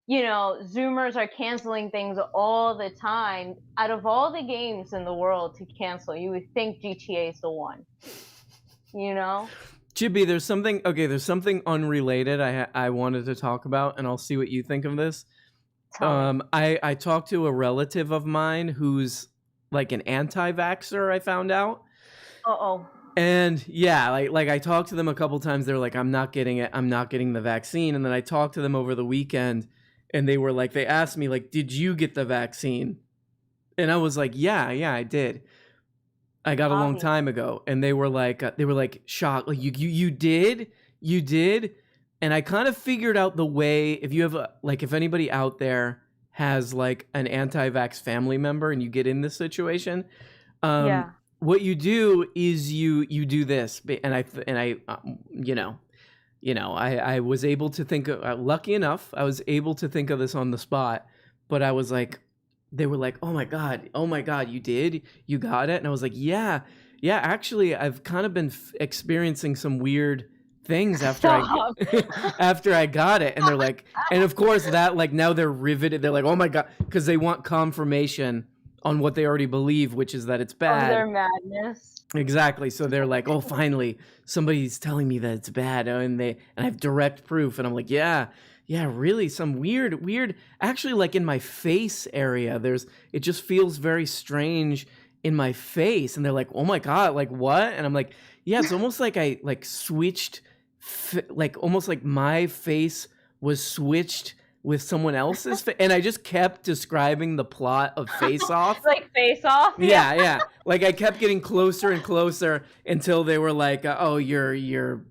you know, Zoomers are canceling things all the time. Out of all the games in the world to cancel, you would think GTA is the one. You know? Chippy, there's something unrelated I wanted to talk about, and I'll see what you think of this. I talked to a relative of mine who's like an anti-vaxxer, I found out. And yeah, like I talked to them a couple times. They're like, I'm not getting it. I'm not getting the vaccine. And then I talked to them over the weekend, and they were like, they asked me like, did you get the vaccine? And I was like, yeah, I did. I got a long time ago. And they were like shocked. Like you did? And I kind of figured out the way, if you have if anybody out there has like an anti-vax family member and you get in this situation, what you do is you do this. And I was able to think of, lucky enough, I was able to think of this on the spot, but I was like, they were like, oh my God, you did? You got it? And I was like, yeah, actually, I've kind of been experiencing some weird things after I got it. And they're like, and of course that like now they're riveted. They're like, oh my God, because they want confirmation on what they already believe, which is that it's bad. Of their madness. Exactly. So they're like, oh, finally somebody's telling me that it's bad, and I have direct proof. And I'm like, yeah, really some weird, actually like in my face area, it just feels very strange in my face. And they're like, oh my God, like what? And I'm like, yeah, it's almost like I like switched, almost like my face was switched with someone else's face. And I just kept describing the plot of Face Off. Like Face Off? Yeah. Like I kept getting closer and closer until they were like, oh, you're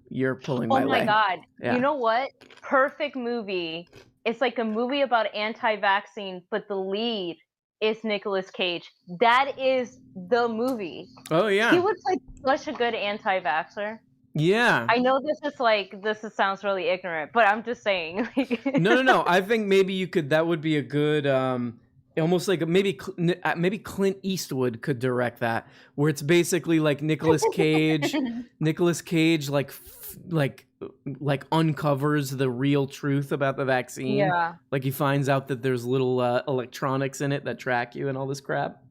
pulling my leg. Oh my God. Yeah. You know what? Perfect movie. It's like a movie about anti-vaccine, but the lead is Nicolas Cage. That is the movie. Oh yeah. He was like such a good anti-vaxxer. Yeah. I know this sounds really ignorant, but I'm just saying. No. I think maybe that would be a good almost like maybe Clint Eastwood could direct that, where it's basically like Nicolas Cage like uncovers the real truth about the vaccine. Yeah. Like he finds out that there's little electronics in it that track you and all this crap.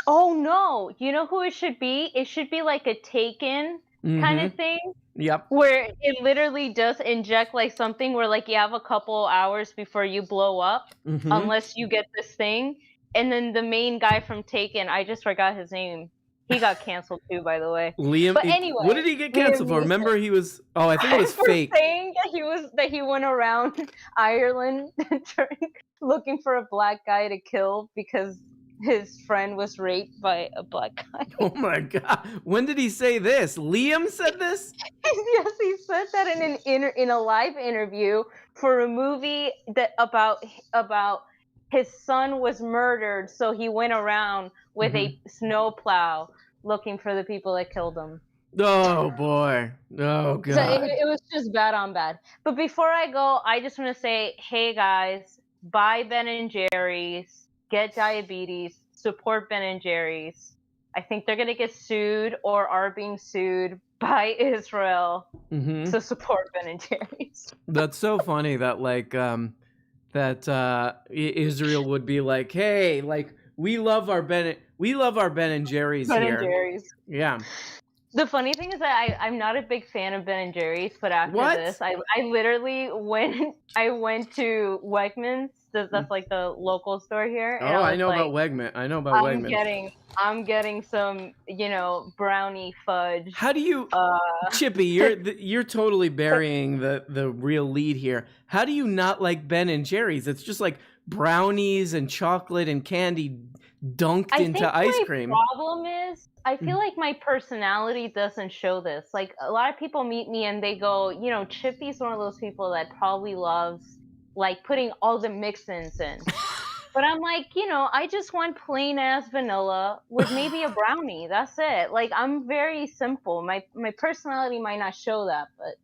Oh no! You know who it should be? It should be like a Taken kind of thing. Yep. Where it literally does inject like something where like you have a couple hours before you blow up, unless you get this thing. And then the main guy from Taken, I just forgot his name. He got canceled too, by the way. Liam. But anyway, what did he get canceled for? Remember, he was. Oh, I think it was for fake. saying that he went around Ireland looking for a black guy to kill because his friend was raped by a black guy. Oh my god! When did he say this? Liam said this? Yes, he said that in a live interview for a movie that about his son was murdered, so he went around with a snowplow looking for the people that killed him. Oh boy! Oh god! So it was just bad on bad. But before I go, I just want to say, hey guys, buy Ben and Jerry's. Get diabetes, support Ben and Jerry's. I think they're gonna get sued or are being sued by Israel. So support Ben and Jerry's. That's so funny that like Israel would be like, hey, like we love our Ben and Jerry's Ben here. and Jerry's. Yeah. The funny thing is that I'm not a big fan of Ben and Jerry's, but after this, I literally went to Wegmans. That's like the local store here. And I know about Wegman. I know about Wegmans. I'm getting some, brownie fudge. How do you, Chippy? You're totally burying the real lead here. How do you not like Ben and Jerry's? It's just like brownies and chocolate and candy dunked into ice cream. The problem is, I feel like my personality doesn't show this. Like a lot of people meet me and they go, Chippy's one of those people that probably loves like putting all the mix-ins in. But I'm like, I just want plain ass vanilla with maybe a brownie. That's it. Like I'm very simple. My personality might not show that, but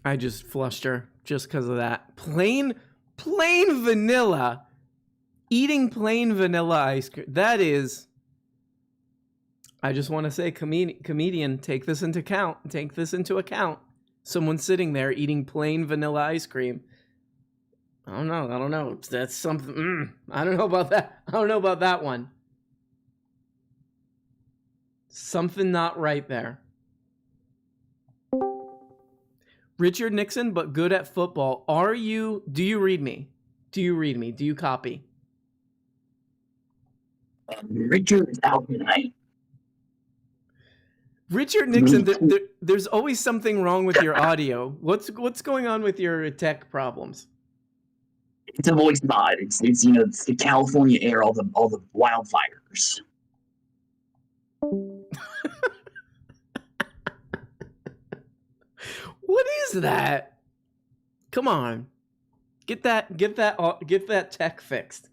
I just flushed her just because of that. Plain vanilla. Eating plain vanilla ice cream. That is. I just want to say, comedian, take this into account. Take this into account. Someone sitting there eating plain vanilla ice cream. I don't know. That's something. I don't know about that. I don't know about that one. Something not right there. Richard Nixon, but good at football. Do you read me? Do you copy? Richard is out tonight. Richard Nixon, there's always something wrong with your audio. What's going on with your tech problems? It's a voice mod. It's it's the California air, all the wildfires. What is that? Come on, get that tech fixed.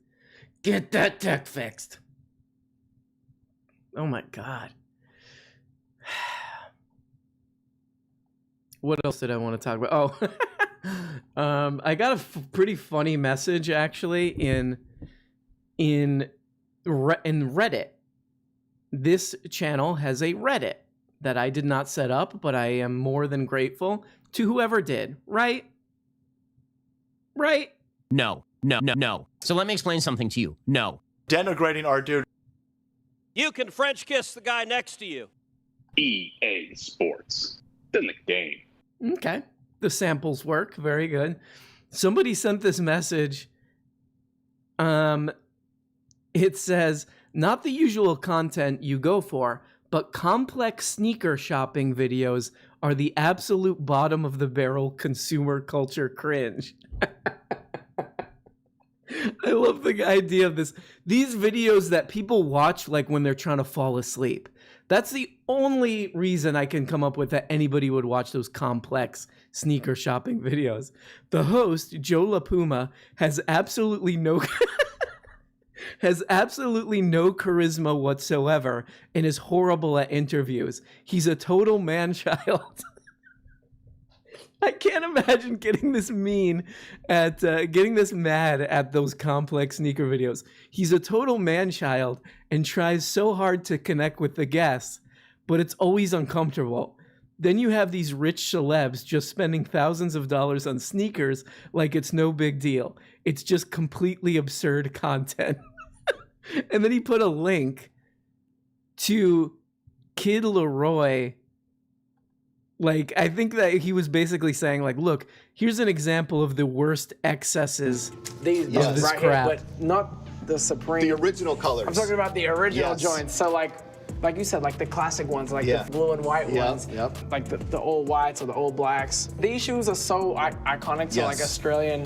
Get that tech fixed. Oh my god. What else did I want to talk about? Oh, I got a pretty funny message actually in Reddit. This channel has a Reddit that I did not set up, but I am more than grateful to whoever did. Right? No. So let me explain something to you. No. Denigrating our dude. You can French kiss the guy next to you. EA Sports. In the game. Okay. The samples work. Very good. Somebody sent this message. It says, not the usual content you go for, but complex sneaker shopping videos are the absolute bottom of the barrel consumer culture cringe. I love the idea of this. These videos that people watch like when they're trying to fall asleep. That's the only reason I can come up with that anybody would watch those complex sneaker shopping videos. The host, Joe LaPuma, has absolutely no charisma whatsoever and is horrible at interviews. He's a total man-child. I can't imagine getting this mad at those complex sneaker videos. He's a total man-child and tries so hard to connect with the guests, but it's always uncomfortable. Then you have these rich celebs just spending thousands of dollars on sneakers like it's no big deal. It's just completely absurd content. And then he put a link to Kid Leroy. Like, I think that he was basically saying, like, look, here's an example of the worst excesses of this right crap. here, but not the Supreme. The original colors. I'm talking about the original Yes. joints. So like you said, like the classic ones, like Yeah. the blue and white Yep, ones, yep. like the old whites or the old blacks. These shoes are so iconic to like Yes. Australian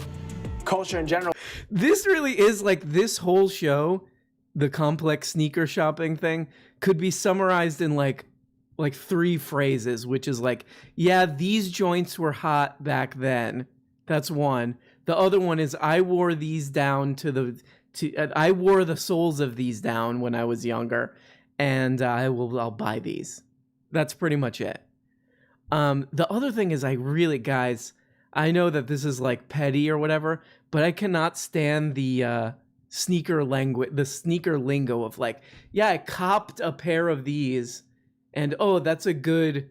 culture in general. This really is like this whole show, the complex sneaker shopping thing, could be summarized in like 3 phrases, which is like, yeah, these joints were hot back then. That's one. The other one is I wore these down I wore the soles of these down when I was younger, and I'll buy these. That's pretty much it. The other thing is guys, I know that this is like petty or whatever, but I cannot stand the sneaker language, the sneaker lingo of like, yeah, I copped a pair of these, and oh, that's a good,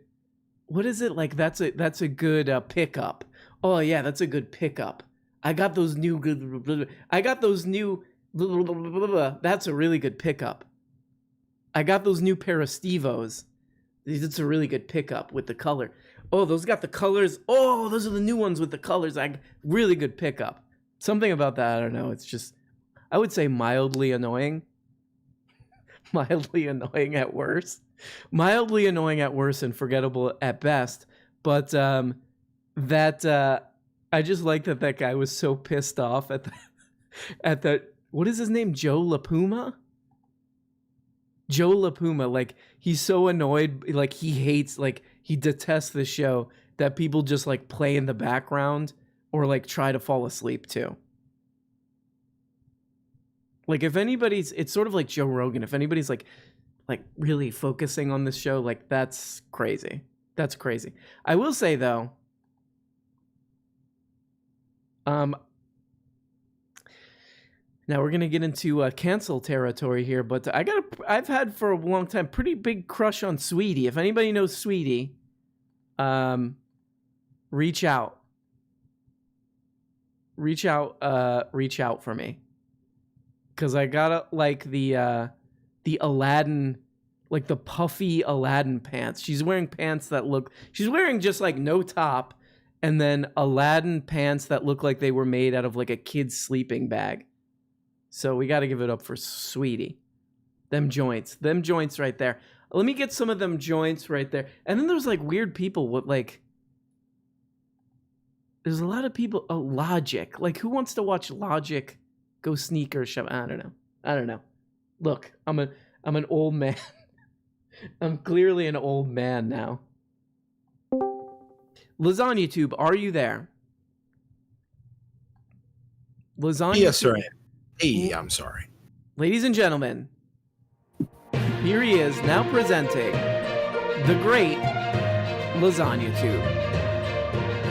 what is it like? That's a good pickup. Oh yeah, that's a good pickup. I got those new good. I got those new. That's a really good pickup. I got those new pair of Stevos. It's a really good pickup with the color. Oh, those got the colors. Oh, those are the new ones with the colors. Really good pickup. Something about that, I don't know. It's just, I would say mildly annoying. Mildly annoying at worst. Mildly annoying at worst and forgettable at best. But I just like that guy was so pissed off at that. What is his name? Joe LaPuma? Joe LaPuma, like, he's so annoyed, like, he hates, like, he detests the show that people just, like, play in the background or, like, try to fall asleep to. Like, if anybody's, it's sort of like Joe Rogan, if anybody's, like really focusing on this show, like, that's crazy. That's crazy. I will say, though, now we're gonna get into cancel territory here, but I've had for a long time pretty big crush on Sweetie. If anybody knows Sweetie, reach out for me, because I got like the Aladdin, like the puffy Aladdin pants. She's wearing pants that she's wearing just like no top, and then Aladdin pants that look like they were made out of like a kid's sleeping bag. So we got to give it up for Sweetie. Them joints right there. Let me get some of them joints right there. And then there's like weird people with like, there's a lot of people, Logic. Like, who wants to watch Logic go sneaker shop? I don't know. Look, I'm an old man. I'm clearly an old man now. Lasagna Tube, are you there? Lasagna Yes, Tube? sir. Hey, I'm sorry. Ladies and gentlemen, here he is, now presenting the great Lasagna Tube.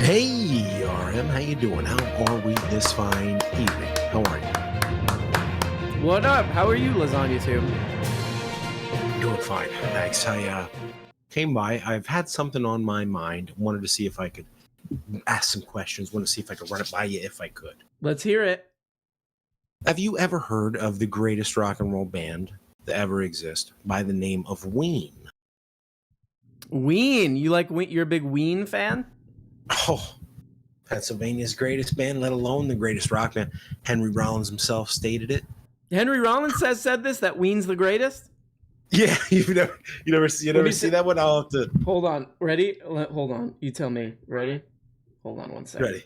Hey, RM, how you doing? How are we this fine evening? How are you? What up? How are you, Lasagna Tube? Doing fine, thanks. I came by. I've had something on my mind. Wanted to see if I could ask some questions. Wanted to see if I could run it by you if I could. Let's hear it. Have you ever heard of the greatest rock and roll band that ever exist by the name of Ween? Ween? You like Ween? You're a big Ween fan? Oh, Pennsylvania's greatest band, let alone the greatest rock band. Henry Rollins himself stated it. Henry Rollins said this, that Ween's the greatest? Yeah, you never see that one? I'll have to... Hold on. Ready? Hold on. You tell me. Ready? Hold on one second. Ready.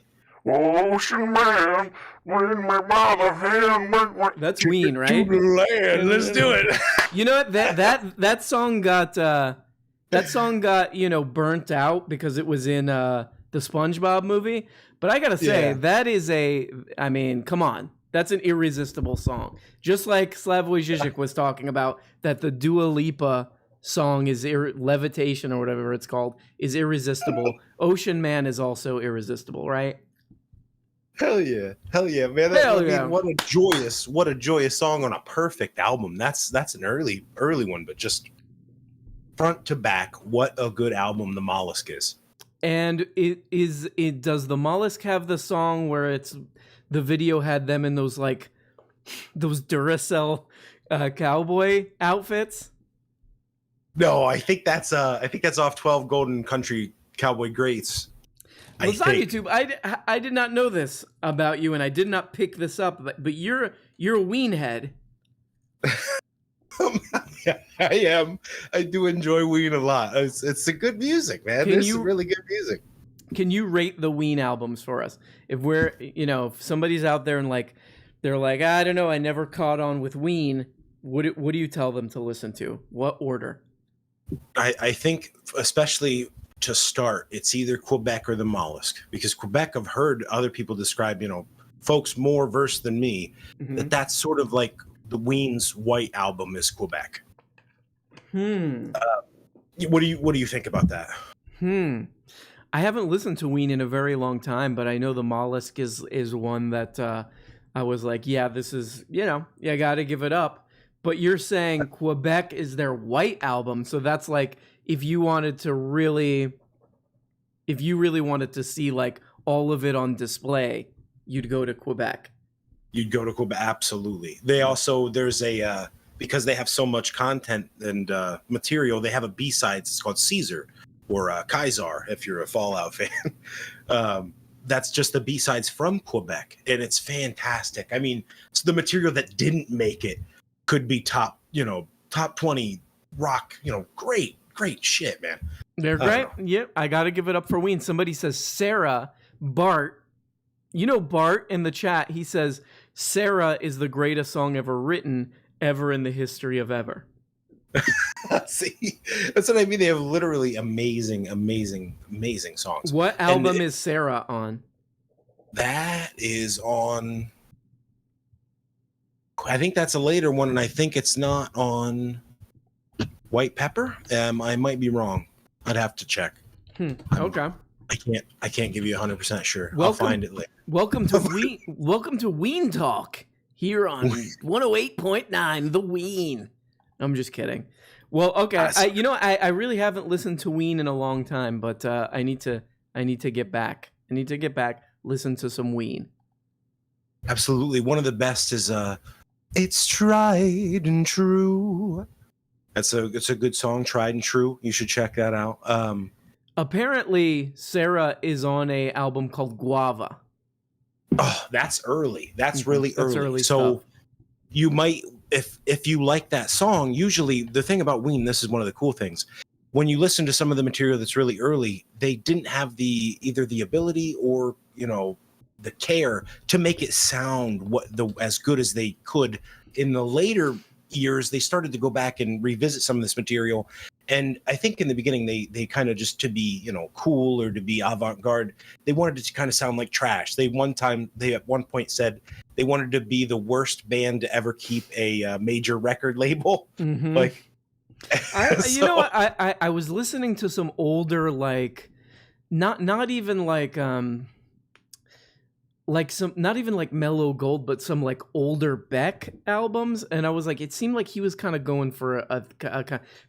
Ocean man, bring me by the hand. That's Ween, right? To the land. Let's do it. You know what? That song got burnt out because it was in the SpongeBob movie. But I gotta say, that is come on. That's an irresistible song. Just like Slavoj Žižek was talking about, that the Dua Lipa song is Levitation or whatever it's called is irresistible. Ocean Man is also irresistible, right? Hell yeah, man! Hell I mean, yeah. what a joyous song on a perfect album. That's an early one, but just front to back, what a good album the Mollusk is. And does the Mollusk have the song where it's the video had them in those like those Duracell cowboy outfits? No, I think that's off 12 Golden Country Cowboy Greats. Well, it's on YouTube. I did not know this about you, and I did not pick this up. But you're a Ween head. I am. I do enjoy Ween a lot. It's a good music, man. This is really good music. Can you rate the Ween albums for us? If we're, if somebody's out there and like, they're like, I don't know, I never caught on with Ween. What do you tell them to listen to? What order? I think, especially to start, it's either Quebec or the Mollusk, because Quebec, I've heard other people describe, folks more versed than me, that's sort of like the Ween's White Album is Quebec. What do you think about that? I haven't listened to Ween in a very long time, but I know the Mollusk is one that I was like, yeah, this is, you got to give it up. But you're saying Quebec is their White Album, so that's like if you really wanted to see like all of it on display, you'd go to Quebec. You'd go to Quebec, absolutely. They also, there's a because they have so much content and material, they have a B-sides. It's called Caesar or Kaiser, if you're a Fallout fan. That's just the B-sides from Quebec, and it's fantastic. I mean, it's the material that didn't make it could be top 20 rock, great shit, man. They're great. Yep, I got to give it up for Ween. Somebody says Sarah Bart. Bart in the chat, he says Sarah is the greatest song ever written ever in the history of ever. See, that's what I mean. They have literally amazing songs. What album is Sarah on? That is on, I think that's a later one, and I think it's not on White Pepper. I might be wrong. I'd have to check. Okay. I can't give you 100% sure. I'll Welcome, find it later. Welcome to Ween Talk here on 108.9 The Ween. I'm just kidding. Well, okay. I really haven't listened to Ween in a long time, but I need to get back. Listen to some Ween. Absolutely. One of the best is It's Tried and True. It's a good song, Tried and True. You should check that out. Apparently, Sarah is on a album called Guava. Oh, that's early. That's really That's early. early So stuff. you might, if you like that song, usually the thing about Ween, this is one of the cool things. When you listen to some of the material that's really early, they didn't have either the ability or, the care to make it sound as good as they could. In the later years, they started to go back and revisit some of this material. And I think in the beginning, they kind of just to be, cool or to be avant-garde, they wanted it to kind of sound like trash. They at one point said they wanted to be the worst band to ever keep a major record label. Mm-hmm. Like, I was listening to some older, like, not even like not even like Mellow Gold, but some like older Beck albums, and I was like, it seemed like he was kind of going for a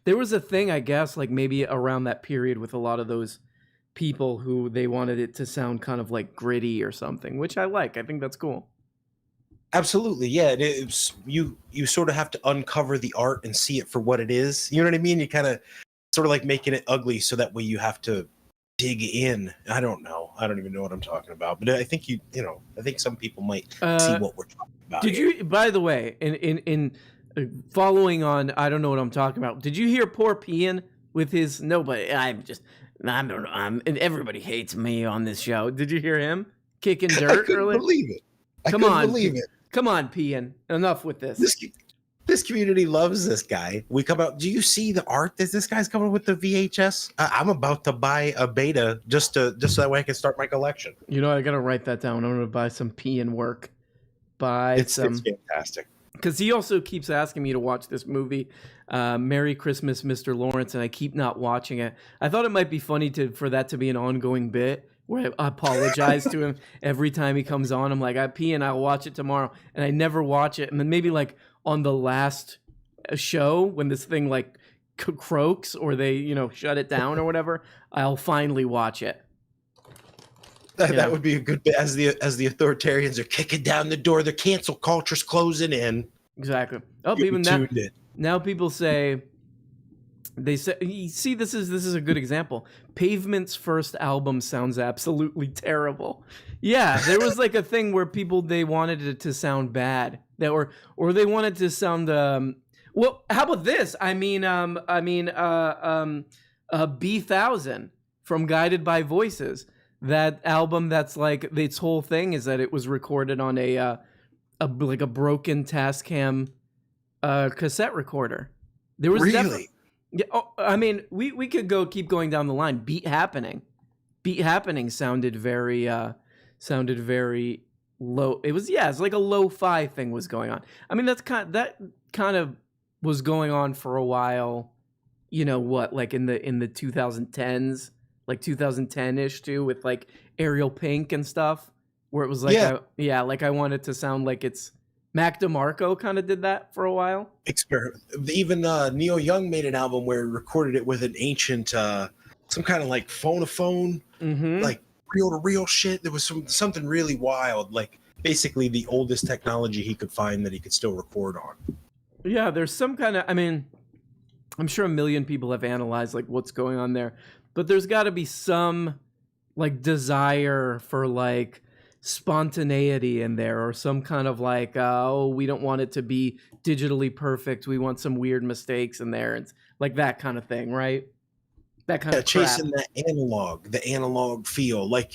there was a thing, I guess, like maybe around that period with a lot of those people who they wanted it to sound kind of like gritty or something, which I like. I think that's cool. Absolutely, yeah. It's you sort of have to uncover the art and see it for what it is. You know what I mean? You kind of sort of like making it ugly, so that way you have to dig in. I don't know. I don't even know what I'm talking about. But I think I think some people might see what we're talking about. Did you, by the way, in following on, I don't know what I'm talking about. Did you hear poor Pian with his nobody? I don't know. And everybody hates me on this show. Did you hear him kicking dirt I couldn't earlier? believe it. Come on, Pian. Enough with this. This community loves this guy. We come out. Do you see the art that this guy's coming with the VHS? I'm about to buy a beta just so that way I can start my collection. I gotta write that down. I'm gonna buy some Pian work. It's fantastic. because he also keeps asking me to watch this movie, Merry Christmas, Mr. Lawrence, and I keep not watching it. I thought it might be funny for that to be an ongoing bit where I apologize to him every time he comes on. I'm like, I pee and I'll watch it tomorrow, and I never watch it. And then maybe like on the last show when this thing like croaks or they shut it down or whatever, I'll finally watch it. That would be a good bit as the authoritarians are kicking down the door. The cancel culture's closing in. Exactly. Oh, even now people say, they say, you see, this is a good example. Pavement's first album sounds absolutely terrible. Yeah, there was like a thing where they wanted it to sound bad, or they wanted to sound well. How about this? B1000 from Guided by Voices. That album, that's like its whole thing is that it was recorded on a broken Tascam cassette recorder. There was really, we could keep going down the line. Beat Happening sounded very low. It was it's like a lo-fi thing was going on. I mean that kind of was going on for a while. You know what? Like in the 2010s. Like 2010-ish too, with like Ariel Pink and stuff, where it was like, like I wanted to sound like it's Mac DeMarco kind of did that for a while. Experiment. Even Neil Young made an album where he recorded it with an ancient, some kind of like phonophone, like reel-to-reel shit. There was something really wild, like basically the oldest technology he could find that he could still record on. Yeah, there's some kind of, I'm sure a million people have analyzed like what's going on there. But there's got to be some like desire for like spontaneity in there, or some kind of like, we don't want it to be digitally perfect. We want some weird mistakes in there. It's like that kind of thing, right? That kind of crap. Chasing the analog feel. Like,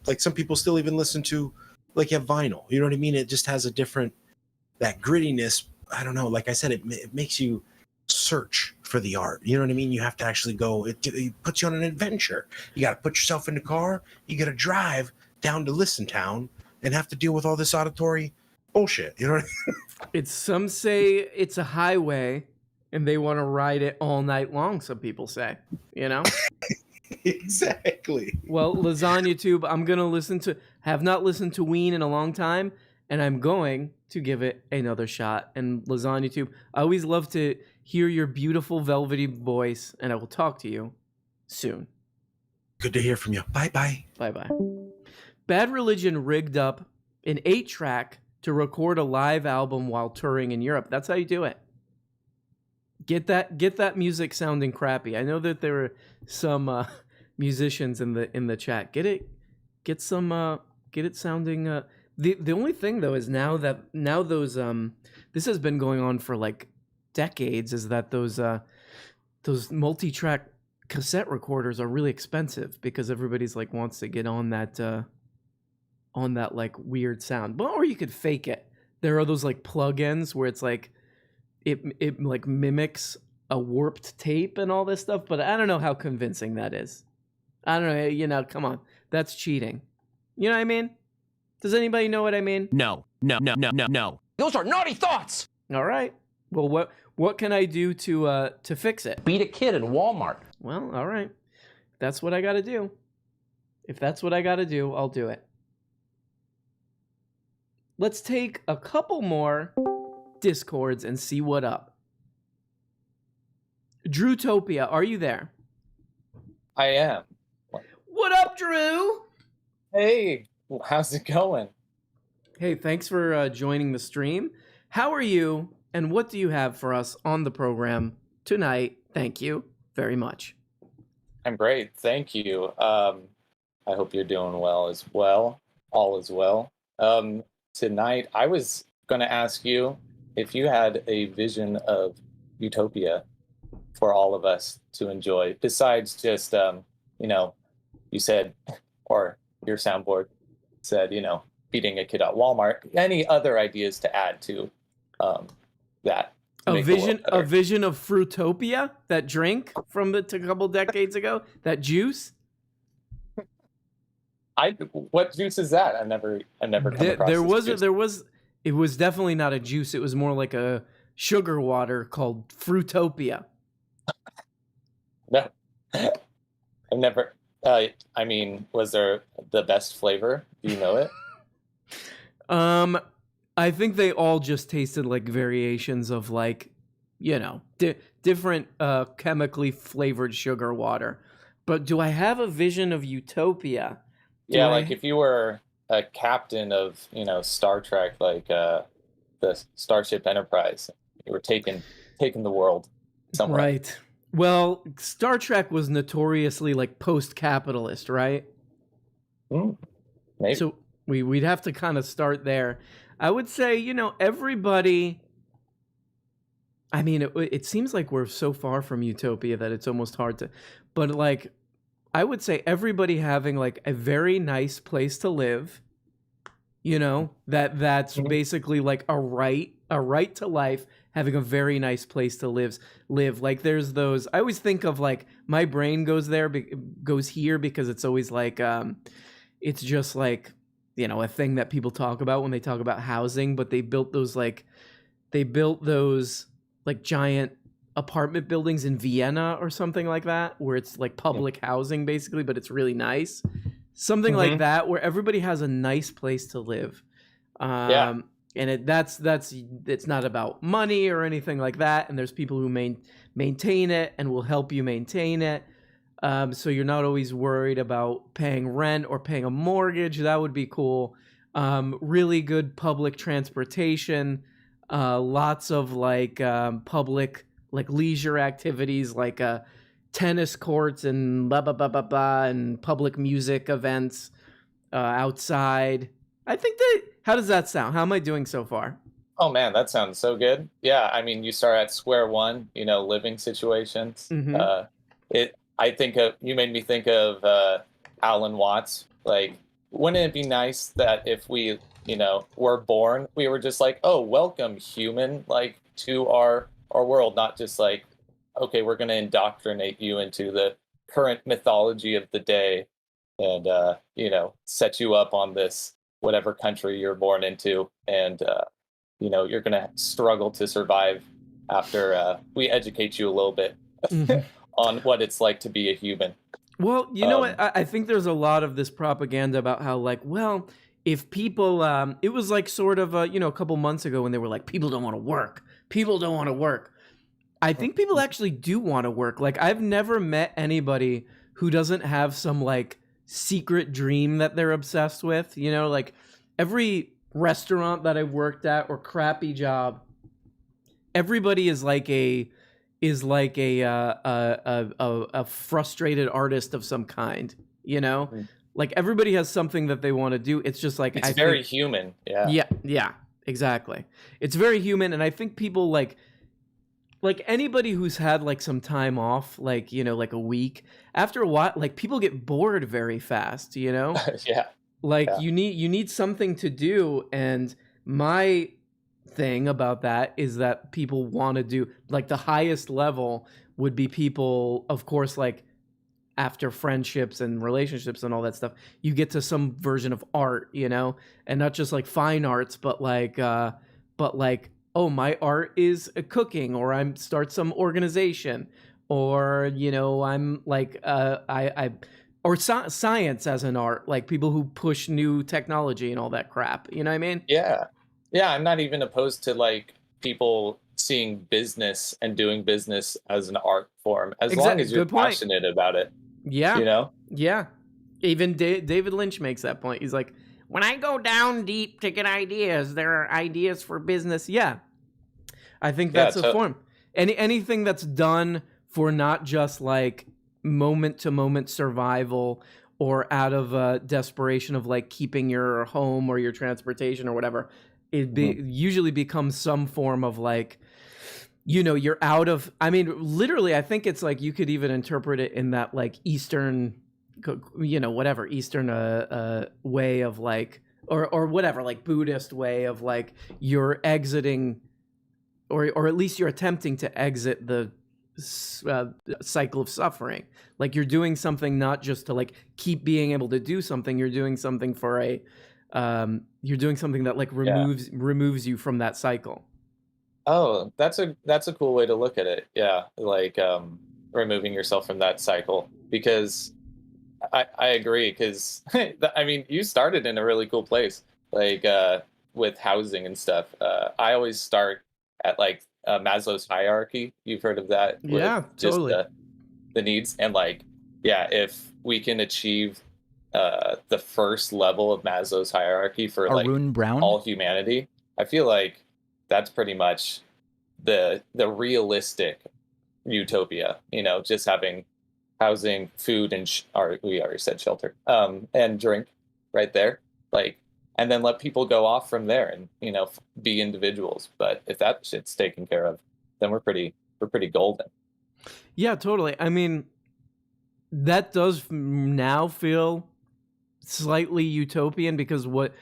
like some people still even listen to like vinyl. You know what I mean? It just has a different, that grittiness. I don't know. Like I said, it makes you search for the art. You know what I mean? You have to actually go. It puts you on an adventure. You got to put yourself in the car. You got to drive down to Listen Town and have to deal with all this auditory bullshit. You know what I mean? Some say it's a highway and they want to ride it all night long. Some people say, Exactly. Well, Lasagna Tube, I'm going to have not listened to Ween in a long time, and I'm going to give it another shot. And Lasagna Tube, I always love to hear your beautiful velvety voice, and I will talk to you soon. Good to hear from you. Bye-bye. Bye-bye. Bad Religion rigged up an 8-track to record a live album while touring in Europe. That's how you do it. Get that music sounding crappy. I know that there are some musicians in the chat. Get it sounding. The only thing though is now those this has been going on for like decades, is that those multi-track cassette recorders are really expensive because everybody's like wants to get on that like weird sound. But or you could fake it. There are those like plugins where it's like it like mimics a warped tape and all this stuff, but I don't know how convincing that is. I don't know, come on. That's cheating. You know what I mean? Does anybody know what I mean? No. Those are naughty thoughts. All right. Well, what can I do to fix it? Beat a kid in Walmart. Well, all right. If that's what I got to do. I'll do it. Let's take a couple more Discords and see what up. Drewtopia, are you there? I am. What up, Drew? Hey, how's it going? Hey, thanks for joining the stream. How are you, and what do you have for us on the program tonight? Thank you very much. I'm great, thank you. I hope you're doing well as well. All is well. Tonight, I was going to ask you if you had a vision of utopia for all of us to enjoy, besides just, you said, or your soundboard said, beating a kid at Walmart. Any other ideas to add to that? A vision of Fruitopia, that drink from a couple decades ago, that juice. What juice is that? I've never come across. There was It was definitely not a juice. It was more like a sugar water called Fruitopia. No, I've never. I mean, was there the best flavor? Do you know it? I think they all just tasted like variations of like, you know, different chemically flavored sugar water. But do I have a vision of Utopia? Yeah, like if you were a captain of, Star Trek, like the Starship Enterprise, you were taking the world somewhere. Right. Well, Star Trek was notoriously like post-capitalist, right? Maybe. So we'd have to kind of start there. I would say, everybody. I mean, it seems like we're so far from Utopia that it's almost hard to. But like, I would say everybody having like a very nice place to live. That's basically like a right to life, having a very nice place to live. Like there's those, I always think of like, my brain goes here because it's always like, it's just like, a thing that people talk about when they talk about housing, but they built those giant apartment buildings in Vienna or something like that, where it's like public housing basically, but it's really nice. Something like that, where everybody has a nice place to live. And it's not about money or anything like that. And there's people who maintain it and will help you maintain it. So you're not always worried about paying rent or paying a mortgage. That would be cool. Really good public transportation. Lots of like public like leisure activities like tennis courts and blah blah blah blah blah and public music events outside. I think how does that sound? How am I doing so far? Oh man, that sounds so good. Yeah, I mean, you start at square one, living situations. You made me think of Alan Watts. Like, wouldn't it be nice that if we, were born, we were just like, oh, welcome human, like to our world, not just like, okay, we're going to indoctrinate you into the current mythology of the day and, set you up on this, whatever country you're born into. And, you're going to struggle to survive after we educate you a little bit on what it's like to be a human. Well, you know what? I think there's a lot of this propaganda about how like, well, if people, it was like sort of, a couple months ago when they were like, people don't want to work. People don't want to work. I think people actually do want to work. Like, I've never met anybody who doesn't have some like secret dream that they're obsessed with. Like every restaurant that I've worked at or crappy job, everybody is like a frustrated artist of some kind. Like everybody has something that they want to do. It's just like it's very human. Yeah, exactly. It's very human, and I think people like anybody who's had like some time off, like like a week, after a while, like people get bored very fast. Yeah. Like you need something to do, and my thing about that is that people want to do like the highest level would be people, of course, like after friendships and relationships and all that stuff, you get to some version of art, and not just like fine arts, but like oh, my art is cooking, or I'm start some organization, or I'm like science as an art, like people who push new technology and all that crap. You know what I mean? Yeah, I'm not even opposed to like people seeing business and doing business as an art form, as long as you're passionate about it. Yeah, yeah. Even David Lynch makes that point. He's like, when I go down deep to get ideas, there are ideas for business. Yeah, I think that's a form. Anything that's done for not just like moment to moment survival or out of desperation of like keeping your home or your transportation or whatever, usually becomes some form of like, you're out of, I mean, literally, I think it's like you could even interpret it in that like Eastern, whatever, Eastern way of like, or whatever, like Buddhist way of like you're exiting, or at least you're attempting to exit the cycle of suffering. Like you're doing something not just to like keep being able to do something, you're doing something for You're doing something that like removes you from that cycle. Oh, that's a cool way to look at it. Yeah, like removing yourself from that cycle, because I agree, because I mean, you started in a really cool place, like with housing and stuff. I always start at like Maslow's hierarchy. You've heard of that? Yeah, With just totally. the needs, and like, yeah, if we can achieve the first level of Maslow's hierarchy for like Arun Brown? all humanity, I feel like that's pretty much the realistic utopia. You know, just having housing, food, and we already said shelter, and drink right there, like, and then let people go off from there and, you know, be individuals. But if that shit's taken care of, then we're pretty golden. Yeah, totally. I mean, that does now feel slightly utopian, because what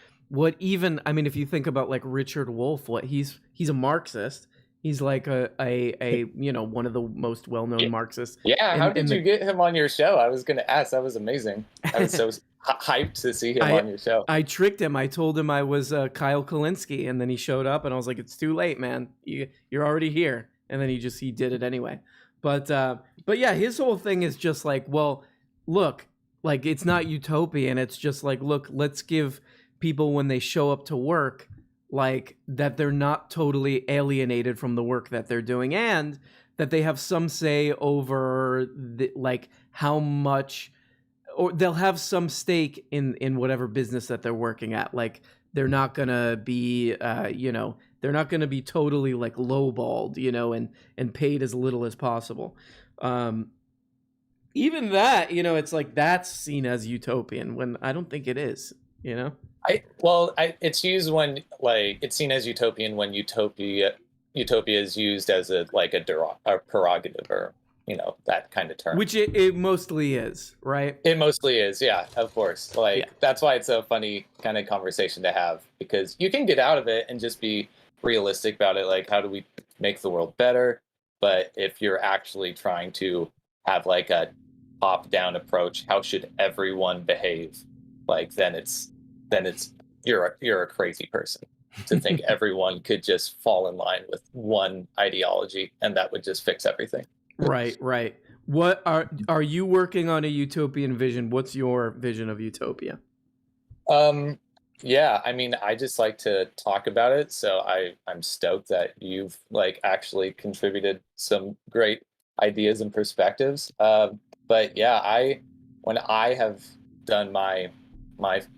even, I mean, if you think about like Richard Wolff, what he's a Marxist. He's like a you know, one of the most well-known Marxists. Yeah, how did you get him on your show? I was going to ask. That was amazing. I was so hyped to see him on your show. I tricked him. I told him I was Kyle Kalinske, and then he showed up, and I was like, "It's too late, man. You're already here." And then he did it anyway. But yeah, his whole thing is just like, well, look, like, it's not utopian. It's just like, look, let's give people, when they show up to work, like, that they're not totally alienated from the work that they're doing, and that they have some say over like how much, or they'll have some stake in whatever business that they're working at. Like, they're not gonna be you know, they're not gonna be totally like lowballed, you know, and paid as little as possible. Even that, you know, it's like that's seen as utopian, when I don't think it is, you know. It's used when, like, it's seen as utopian when utopia is used as a prerogative, or, you know, that kind of term. Which it mostly is, right? It mostly is, yeah, of course. Like, that's why it's a funny kind of conversation to have, because you can get out of it and just be realistic about it. Like, how do we make the world better? But if you're actually trying to have like a top-down approach, how should everyone behave? Like, then it's you're a crazy person to think everyone could just fall in line with one ideology and that would just fix everything. Right. What are you working on a utopian vision? What's your vision of utopia? Yeah, I mean, I just like to talk about it, so I'm stoked that you've like actually contributed some great ideas and perspectives. But yeah, when I have done my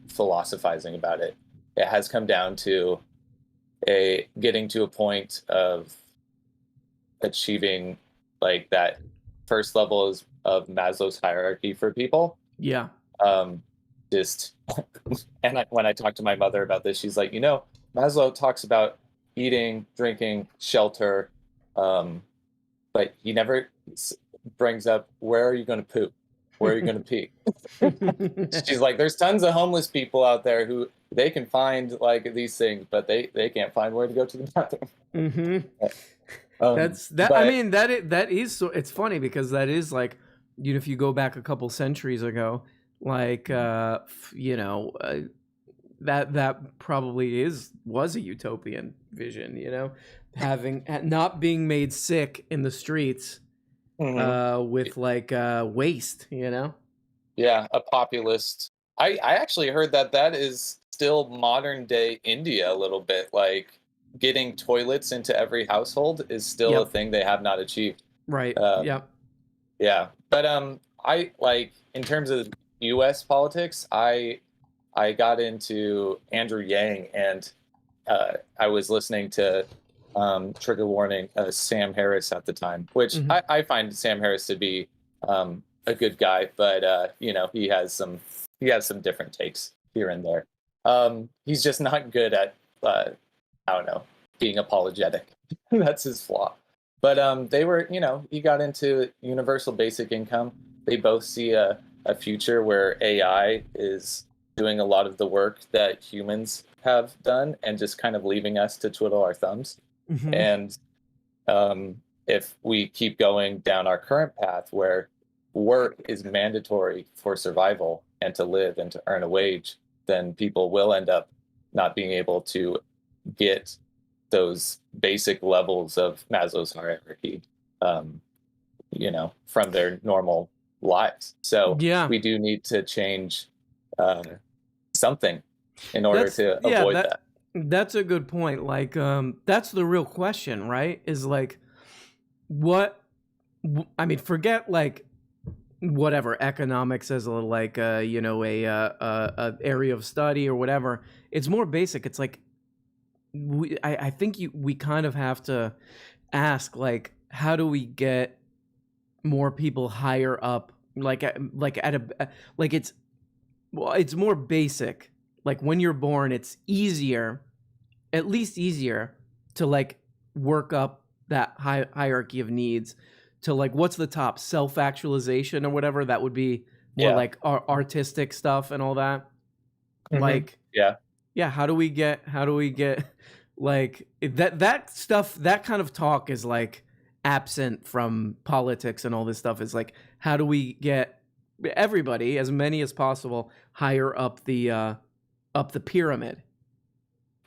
philosophizing about it, it has come down to getting to a point of achieving like that first level of Maslow's hierarchy for people. Yeah. When I talk to my mother about this, she's like, you know, Maslow talks about eating, drinking, shelter, but he never brings up, where are you going to poop? Where are you going to pee? She's like, there's tons of homeless people out there who they can find like these things, but they can't find where to go to the bathroom. Mm-hmm. I mean, that is so. It's funny because that is like, you know, if you go back a couple centuries ago, like you know, that probably was a utopian vision. You know, not being made sick in the streets. With like waste, you know? Yeah, a populist. I actually heard that is still modern day India a little bit. Like, getting toilets into every household is still a thing they have not achieved. Right. Yeah. But I like, in terms of US politics, I got into Andrew Yang, and I was listening to trigger warning, Sam Harris at the time, which I find Sam Harris to be a good guy, but you know, he has some different takes here and there. He's just not good at I don't know, being apologetic. That's his flaw. But they were, you know, he got into universal basic income. They both see a future where AI is doing a lot of the work that humans have done and just kind of leaving us to twiddle our thumbs. And if we keep going down our current path where work is mandatory for survival and to live and to earn a wage, then people will end up not being able to get those basic levels of Maslow's hierarchy, from their normal lives. So we do need to change something in order to avoid that. That's a good point. Like, that's the real question, right? Is like, what? I mean, forget like whatever economics as a like a area of study or whatever. It's more basic. It's like I think we kind of have to ask, like, how do we get more people higher up? It's more basic. Like when you're born, it's at least easier to like work up that hierarchy of needs to like, what's the top? Self-actualization or whatever. That would be more like artistic stuff and all that. Mhm. Like, yeah. How do we get like that stuff? That kind of talk is like absent from politics and all this stuff. Is like, how do we get everybody, as many as possible, higher up the pyramid?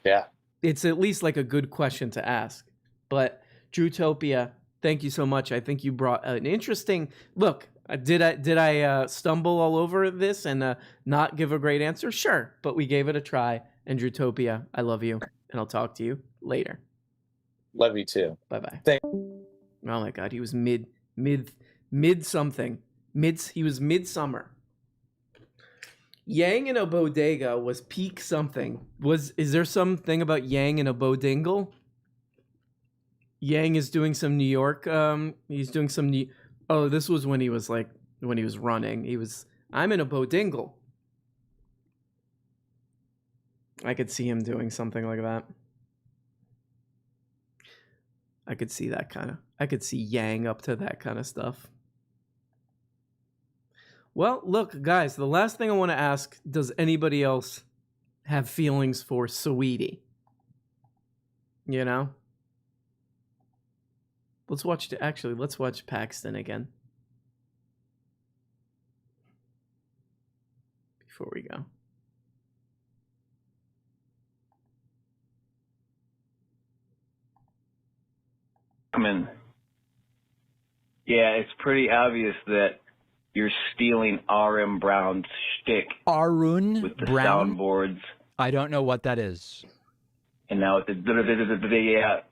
Yeah. It's at least like a good question to ask. But Drewtopia, thank you so much. I think you brought an interesting look. Did I stumble all over this and not give a great answer? Sure, but we gave it a try. And Drewtopia, I love you, and I'll talk to you later. Love you too. Bye-bye. Thank- Oh my God, he was mid something. He was midsummer. Yang in a bodega was peak something. Is there something about Yang in a bodingle? Yang is doing some New York. He's doing some new. Oh, this was when he was running. I'm in a bodingle. I could see him doing something like that. I could see that kind of. I could see Yang up to that kind of stuff. Well, look, guys, the last thing I want to ask, does anybody else have feelings for Saweetie? You know? Let's watch Paxton again. Before we go. Come in. Yeah, it's pretty obvious that you're stealing R.M. Brown's shtick. Arun with the Brown? soundboards. I don't know what that is. And now with the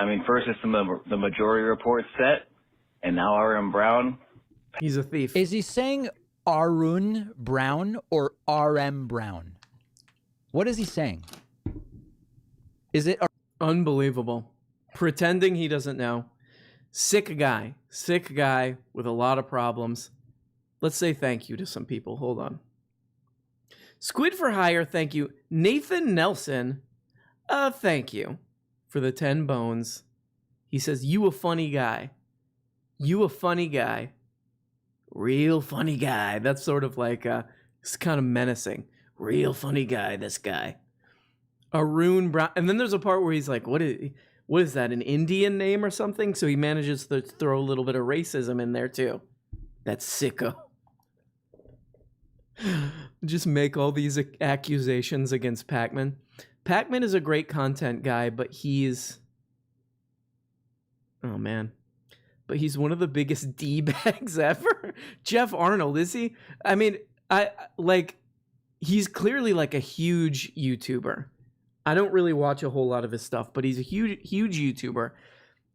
I mean, first it's the majority report set, and now R.M. Brown. He's a thief. Is he saying Arun Brown or R.M. Brown? What is he saying? Is it unbelievable? Pretending he doesn't know. Sick guy with a lot of problems. Let's say thank you to some people. Hold on. Squid for Hire, thank you. Nathan Nelson, thank you for the 10 bones. He says, you a funny guy. You a funny guy. Real funny guy. That's sort of like, it's kind of menacing. Real funny guy, this guy. Arun Brown. And then there's a part where he's like, what is that, an Indian name or something? So he manages to throw a little bit of racism in there too. That's sicko. Just make all these accusations against Pac-Man. Pac-Man is a great content guy, but he's... Oh, man. But he's one of the biggest D-bags ever. Jeff Arnold, is he? I mean, he's clearly like a huge YouTuber. I don't really watch a whole lot of his stuff, but he's a huge YouTuber.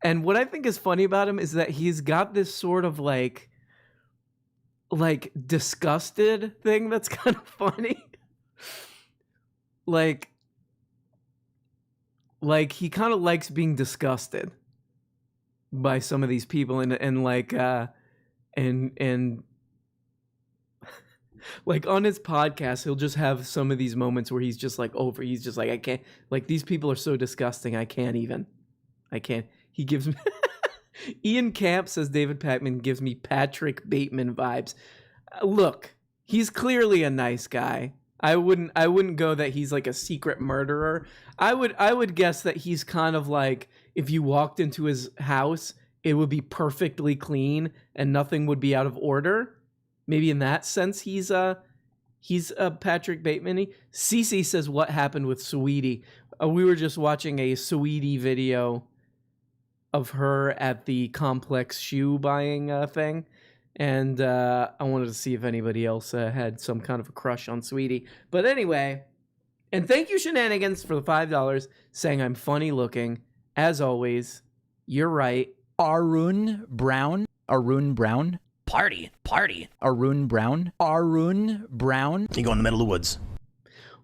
And what I think is funny about him is that he's got this sort of like disgusted thing that's kind of funny. like he kind of likes being disgusted by some of these people and like like on his podcast, he'll just have some of these moments where he's just like he's just like, I can't, like, these people are so disgusting. I can't. He gives me, Ian Camp says David Pac-Man gives me Patrick Bateman vibes. Look, he's clearly a nice guy. I wouldn't go that he's like a secret murderer. I would guess that he's kind of like, if you walked into his house, it would be perfectly clean and nothing would be out of order. Maybe in that sense, he's He's Patrick Bateman. Cece says, what happened with Sweetie? We were just watching a Sweetie video of her at the Complex shoe buying thing. And I wanted to see if anybody else had some kind of a crush on Sweetie. But anyway, and thank you, Shenanigans, for the $5, saying I'm funny looking. As always, you're right. Arun Brown. Party. Arun Brown. You go in the middle of the woods.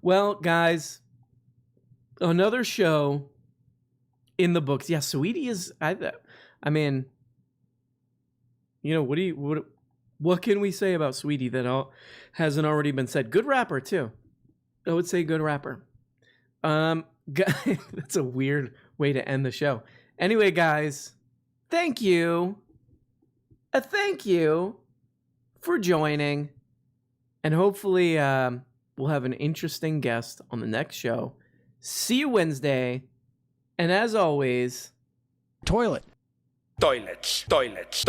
Well, guys, another show in the books. Yeah, Sweetie is. I mean, you know, what can we say about Sweetie that hasn't already been said? Good rapper too. I would say good rapper. That's a weird way to end the show. Anyway, guys, thank you. Thank you for joining. And hopefully we'll have an interesting guest on the next show. See you Wednesday. And as always, Toilets.